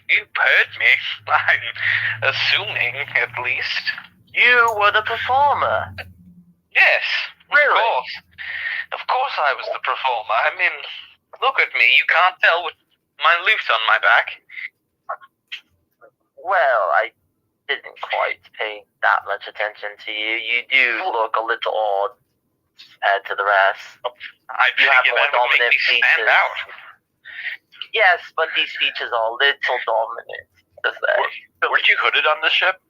Speaker 2: You heard me. I'm assuming, at least.
Speaker 5: You were the performer.
Speaker 2: Yes,
Speaker 5: Really?
Speaker 2: Of course I was the performer. I mean, look at me. You can't tell with my leaves on my back.
Speaker 5: Well, I didn't quite pay that much attention to you. You do look a little odd compared to the rest.
Speaker 2: I
Speaker 5: You have
Speaker 2: figure
Speaker 5: more
Speaker 2: that would make
Speaker 5: dominant
Speaker 2: me stand
Speaker 5: features.
Speaker 2: out.
Speaker 5: Yes, but these features are a little dominant, to say.
Speaker 4: Weren't you hooded on the ship?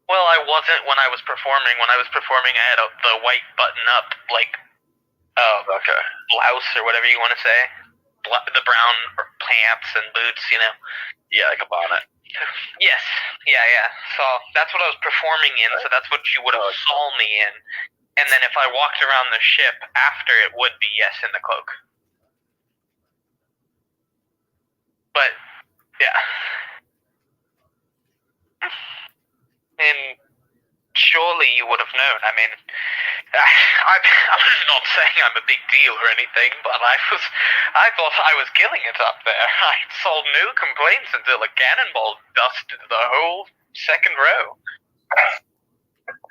Speaker 2: Well, I wasn't when I was performing. When I was performing, I had the white button-up, like,
Speaker 4: Okay.
Speaker 2: blouse or whatever you want to say. The brown pants and boots, you know.
Speaker 4: Yeah, like a bonnet.
Speaker 2: Yes. Yeah. So that's what I was performing in, so that's what you would have saw me in. And then if I walked around the ship after, it would be, yes, in the cloak. But, yeah. And surely you would have known. I mean, I'm not saying I'm a big deal or anything, but I thought I was killing it up there. I saw no complaints until a cannonball dusted the whole second row.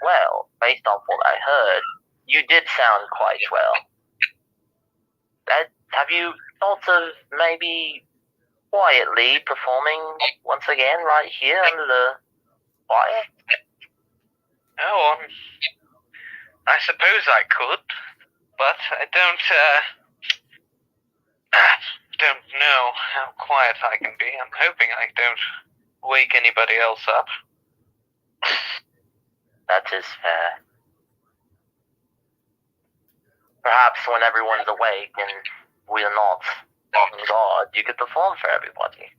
Speaker 5: Well, based on what I heard, you did sound quite well. Have you thought of maybe quietly performing once again right here under the fire?
Speaker 2: Oh, I suppose I could, but I don't know how quiet I can be. I'm hoping I don't wake anybody else up.
Speaker 5: That is fair. Perhaps when everyone's awake and we're not on guard, you could perform for everybody.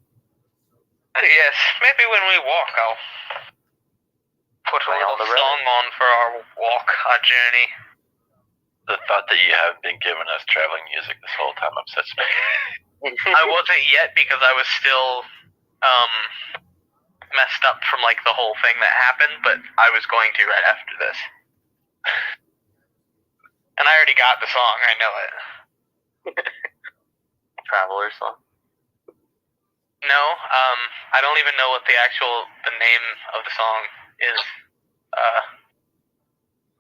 Speaker 2: Yes, maybe when we walk, I'll put a little song on for our walk, our journey.
Speaker 4: The thought that you haven't been giving us traveling music this whole time upsets me.
Speaker 2: I wasn't yet because I was still messed up from like the whole thing that happened, but I was going to right after this. And I already got the song, I know it.
Speaker 5: Traveler song?
Speaker 2: No, I don't even know what the name of the song is.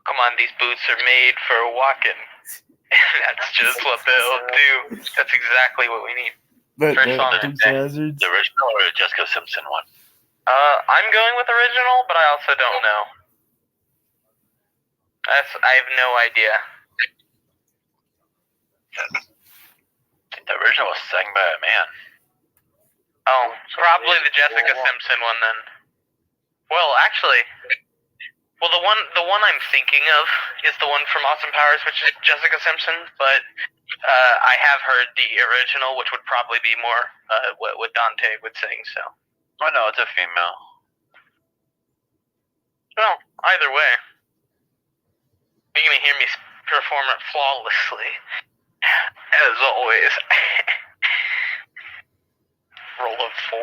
Speaker 2: Come on, these boots are made for walking. That's just what they'll do. That's exactly what we need. First song of the day.
Speaker 4: The original or the Jessica Simpson one?
Speaker 2: I'm going with original, but I also don't know. I have no idea.
Speaker 4: I think the original was sang by a man.
Speaker 2: Oh, probably the Jessica Simpson one then. Well, actually, the one I'm thinking of is the one from Austin Powers, which is Jessica Simpson, but I have heard the original, which would probably be more what Dante would sing, so.
Speaker 4: Oh no, it's a female.
Speaker 2: Well, either way, you're going to hear me perform it flawlessly, as always. Roll of 4.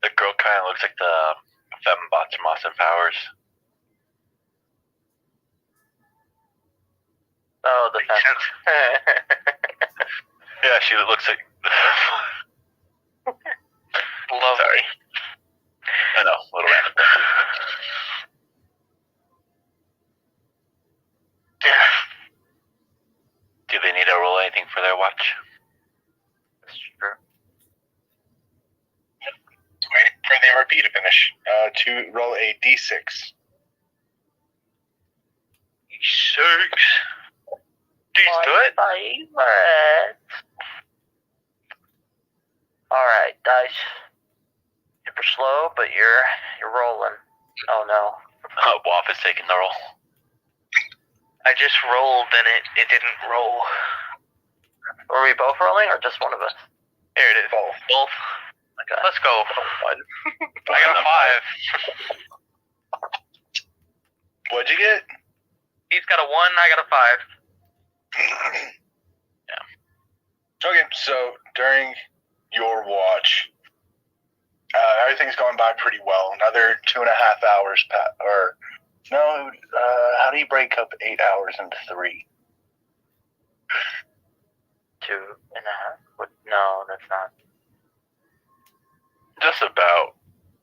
Speaker 4: The girl kind of looks like the fembots from Austin Powers.
Speaker 5: Oh, the fence.
Speaker 4: Yeah, she looks like...
Speaker 2: Lovely.
Speaker 4: Sorry. I know, a little random. Do they need to roll anything for their watch?
Speaker 5: That's true.
Speaker 1: Waiting for the RP to finish. To roll a d6.
Speaker 2: D6. Do it.
Speaker 5: Favorite. Alright, dice. Super slow, but you're rolling. Oh no.
Speaker 4: Waff is taking the roll.
Speaker 2: I just rolled and it didn't roll.
Speaker 5: Were we both rolling or just one of us?
Speaker 2: Here it is. Both.
Speaker 5: Okay.
Speaker 2: Let's go. I got a 5.
Speaker 1: What'd you get?
Speaker 2: He's got a 1, I got a 5.
Speaker 1: Yeah. Okay, so during your watch, everything's going by pretty well. Another 2.5 hours how do you break up 8 hours into 3?
Speaker 5: 2.5? What? No, that's not.
Speaker 4: Just about.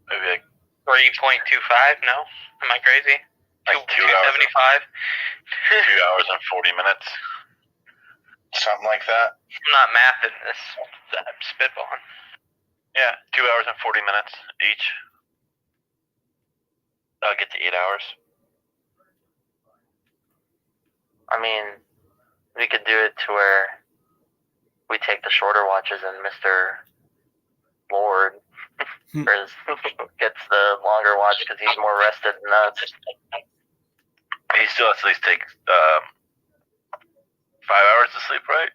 Speaker 4: Maybe like
Speaker 2: 3.25? No? Am I crazy?
Speaker 4: Like 2
Speaker 2: 275?
Speaker 4: 2 hours and 40 minutes.
Speaker 1: Something like that.
Speaker 2: I'm not mathing this. I'm spitballing.
Speaker 4: Yeah, 2 hours and 40 minutes each. I'll get to 8 hours.
Speaker 5: I mean, we could do it to where we take the shorter watches and Mr. Lord gets the longer watch because he's more rested than us.
Speaker 4: He still has to at least take 5 hours to sleep, right?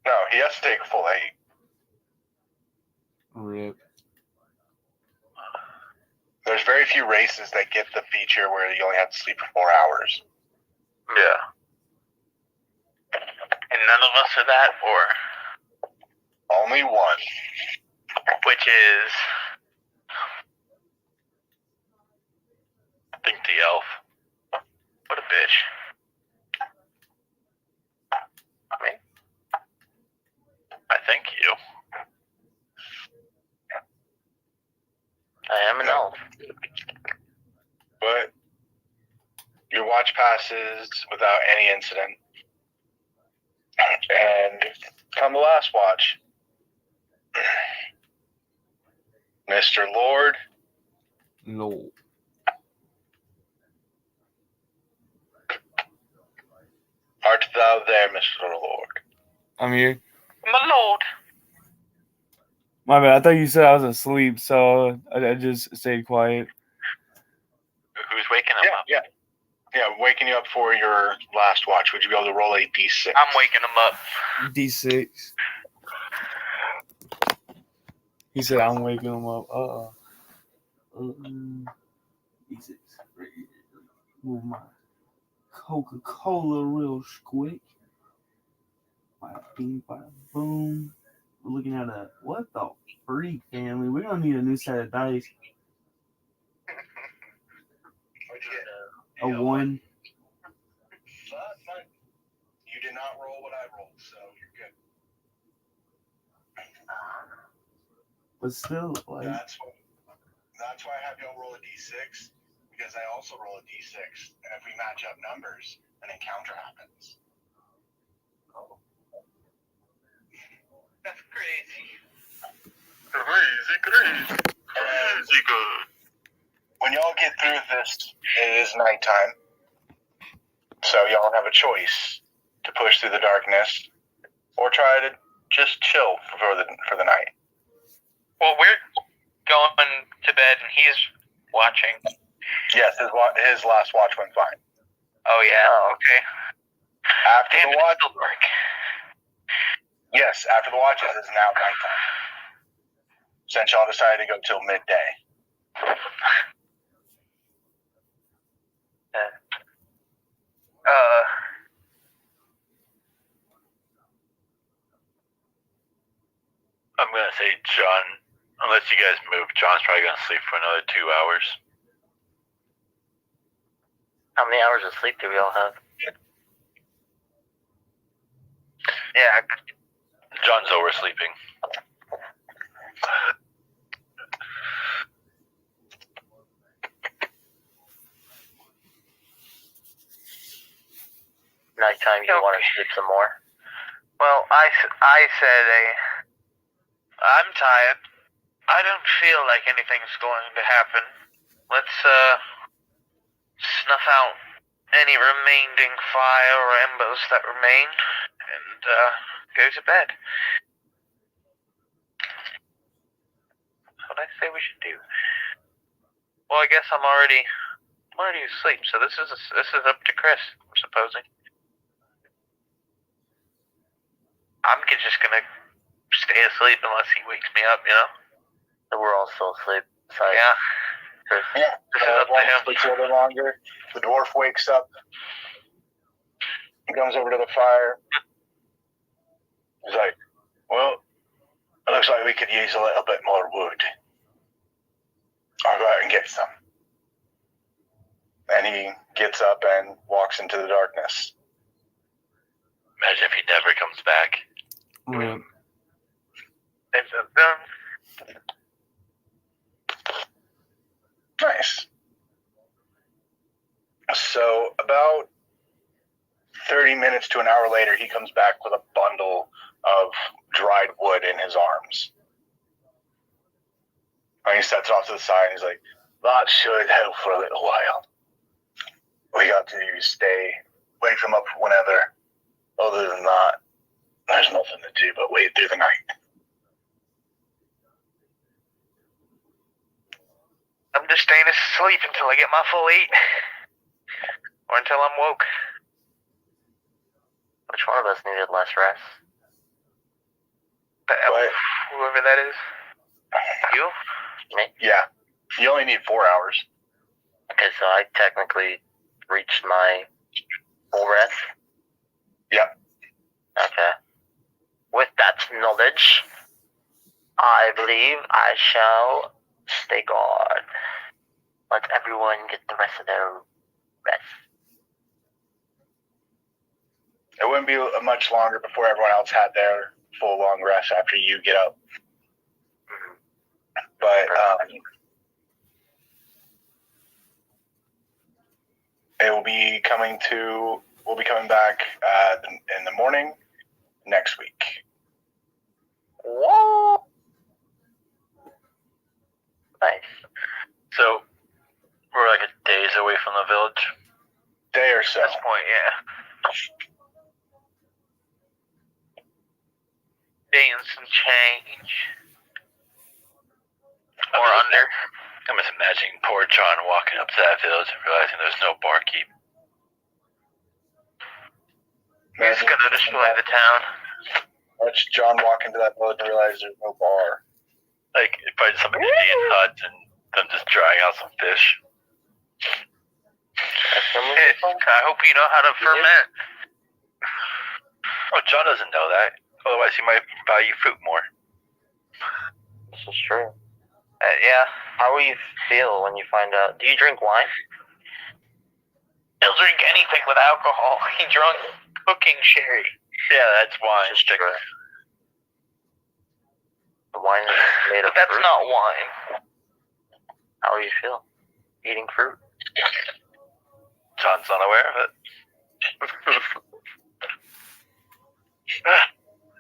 Speaker 1: No, he has to take a full 8.
Speaker 3: Rip.
Speaker 1: There's very few races that get the feature where you only have to sleep for 4 hours.
Speaker 4: Yeah.
Speaker 2: And none of us are that, or
Speaker 1: Only one.
Speaker 2: which is
Speaker 4: I think the elf.
Speaker 2: what a bitch.
Speaker 5: Me?
Speaker 4: I think you.
Speaker 5: I am an elf.
Speaker 1: But your watch passes without any incident. And come the last watch, Mr. Lord.
Speaker 3: No.
Speaker 1: Art thou there, Mr. Lord?
Speaker 3: I'm here.
Speaker 2: My lord.
Speaker 3: My bad. I thought you said I was asleep, so I just stayed quiet.
Speaker 4: Who's waking him up?
Speaker 1: Yeah, waking you up for your last watch. Would you be able to roll a d6?
Speaker 2: I'm waking him up.
Speaker 3: D6. He said I'm waking him up. D6. Move my Coca-Cola real quick. Bada bing, bada boom. We're looking at what the freak, family? We're gonna need a new set of dice.
Speaker 1: What'd you get?
Speaker 3: A 1.
Speaker 1: You did not roll what I rolled, so you're good.
Speaker 3: But still, like,
Speaker 1: That's why I have y'all roll a d6, because I also roll a d6, and if we match up numbers, an encounter happens.
Speaker 2: That's crazy.
Speaker 4: Crazy good.
Speaker 1: When y'all get through this, it is nighttime, so y'all have a choice to push through the darkness, or try to just chill for the night.
Speaker 2: Well, we're going to bed and he's watching.
Speaker 1: Yes, his last watch went fine.
Speaker 2: Oh yeah. Okay.
Speaker 1: After
Speaker 2: Damn,
Speaker 1: the
Speaker 2: it's
Speaker 1: watch,
Speaker 2: still dark.
Speaker 1: yes, after the watches is now nighttime. Since y'all decided to go till midday.
Speaker 4: I'm gonna say John, unless you guys move, John's probably gonna sleep for another 2 hours.
Speaker 5: How many hours of sleep do we all have?
Speaker 2: Yeah.
Speaker 4: John's oversleeping.
Speaker 5: Nighttime, you want to sleep some more?
Speaker 2: Well, I said I'm tired. I don't feel like anything's going to happen. Let's snuff out any remaining fire or embers that remain and go to bed. what I say we should do? Well, I guess I'm already asleep, so this is up to Chris, I'm supposing. I'm just gonna stay asleep unless he wakes me up, you know?
Speaker 5: So we're all still asleep. Sorry.
Speaker 2: Yeah.
Speaker 5: Chris.
Speaker 1: Yeah.
Speaker 2: This is up to him.
Speaker 1: Sleeps a little longer. The dwarf wakes up. He comes over to the fire. He's like, well, it looks like we could use a little bit more wood. I'll go out and get some. And he gets up and walks into the darkness.
Speaker 4: Imagine if he never comes back.
Speaker 3: Right.
Speaker 1: Nice. So about 30 minutes to an hour later, he comes back with a bundle of dried wood in his arms. And he sets it off to the side and he's like, that should help for a little while. All we got to do is stay, wake them up whenever. Other than that, there's nothing to do but wait through the night.
Speaker 2: I'm just staying asleep until I get my full 8. Or until I'm woke.
Speaker 5: Which one of us needed less rest?
Speaker 2: Whoever that is. You?
Speaker 5: Me?
Speaker 1: Yeah. You only need 4 hours.
Speaker 5: Okay, so I technically reached my full rest?
Speaker 1: Yep.
Speaker 5: Okay. With that knowledge, I believe I shall stay guard. Let everyone get the rest of their rest.
Speaker 1: It wouldn't be much longer before everyone else had their full long rest after you get up. But we'll be coming back in the morning next week.
Speaker 5: Whoa! Nice.
Speaker 4: So, we're like a days away from the village.
Speaker 1: Day or so.
Speaker 2: At this point, yeah. Day and some change. Or under.
Speaker 4: I'm just imagining poor John walking up to that village and realizing there's no barkeep.
Speaker 2: He's gonna destroy the town.
Speaker 1: Watch John walk into that village and realize there's no bar.
Speaker 4: Like, probably some Indian hut and them just drying out some fish.
Speaker 2: I hope you know how to ferment.
Speaker 4: Oh, John doesn't know that. Otherwise, he might value fruit more.
Speaker 5: This is true.
Speaker 2: Yeah.
Speaker 5: How will you feel when you find out? Do you drink wine?
Speaker 2: He'll drink anything with alcohol. He drunk cooking sherry.
Speaker 4: Yeah, that's wine.
Speaker 5: The wine is made of
Speaker 2: But that's
Speaker 5: fruit.
Speaker 2: not wine.
Speaker 5: How will you feel? Eating fruit?
Speaker 4: John's unaware of it.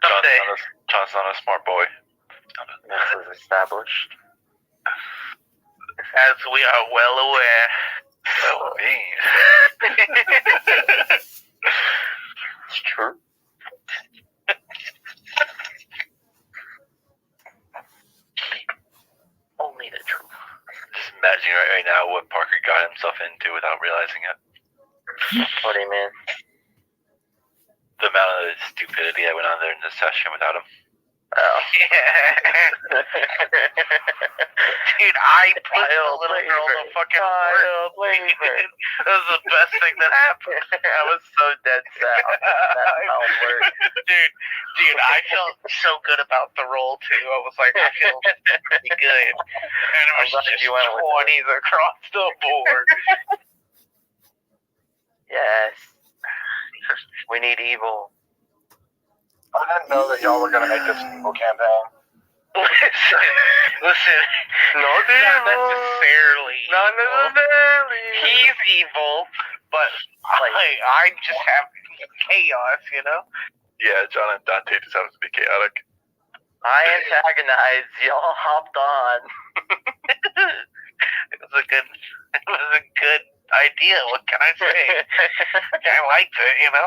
Speaker 2: Someday.
Speaker 4: John's not a smart boy.
Speaker 5: This is established.
Speaker 2: As we are well aware.
Speaker 4: Oh, man.
Speaker 5: It's true. Only the truth.
Speaker 4: Just imagining right now what Parker got himself into without realizing it.
Speaker 5: What do you mean?
Speaker 4: The amount of stupidity that went on there in this session without him.
Speaker 5: Oh.
Speaker 2: Dude, I put the little girl to fucking work. That was the best thing that happened.
Speaker 5: I was so dead set on that.
Speaker 2: Dude, I felt so good about the role too. I was like, I feel pretty good. And it was just 20s across the board.
Speaker 5: Yes. We need evil.
Speaker 1: I didn't know that y'all were going to make this evil campaign.
Speaker 2: Listen. Not necessarily.
Speaker 5: Not necessarily.
Speaker 2: He's evil, but I just have chaos, you know?
Speaker 4: Yeah, John and Dante just happens to be chaotic.
Speaker 5: I antagonized. Y'all hopped on.
Speaker 2: It was a good idea. What can I say? I liked it, you know?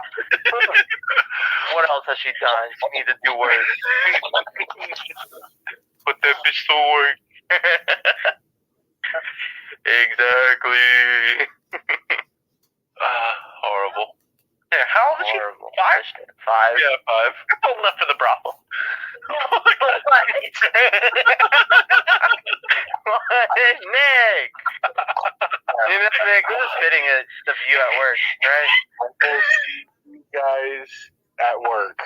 Speaker 5: What else has she done? She needs to do work.
Speaker 2: Put that bitch to work. Exactly.
Speaker 4: Horrible.
Speaker 2: Yeah, how old is she?
Speaker 5: Horrible.
Speaker 2: 5?
Speaker 5: 5.
Speaker 4: Yeah, 5.
Speaker 2: That's old enough for the brothel.
Speaker 5: What? Nick! You know, Nick, this is fitting the view at work, right?
Speaker 1: We'll see you guys at work.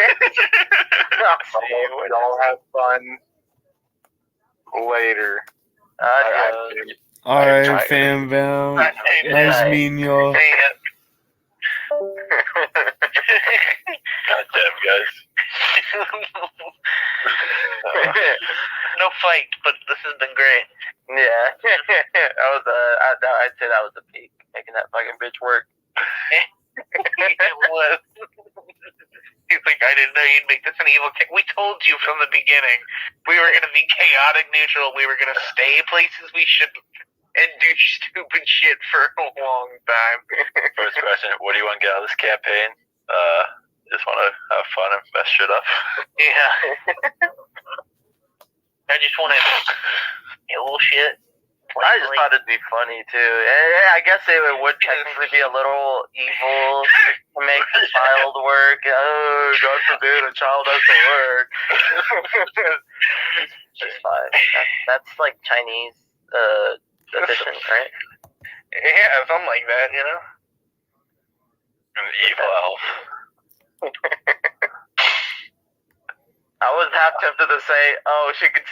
Speaker 5: I'll see you.
Speaker 1: Y'all have fun later.
Speaker 5: Adios.
Speaker 3: All right, fam, bam. Nice meeting y'all.
Speaker 4: Goddamn, guys.
Speaker 2: No fight, but this has been great.
Speaker 5: Yeah. I'd say that was the peak, making that fucking bitch work.
Speaker 2: It was. He's like, I didn't know you'd make this an evil king. We told you from the beginning we were going to be chaotic neutral. We were going to stay places we shouldn't and do stupid shit for a long time.
Speaker 4: First question, what do you want to get out of this campaign? Just want to have fun and mess shit up.
Speaker 2: Yeah. I just want to a little shit.
Speaker 5: I just thought it'd be funny too. And I guess it would technically be a little evil to make the child work. Oh, God forbid a child has to work. It's fine. That's like Chinese edition, right?
Speaker 2: Yeah, something like that, you know?
Speaker 4: An evil elf.
Speaker 5: I was half tempted to say, oh, she could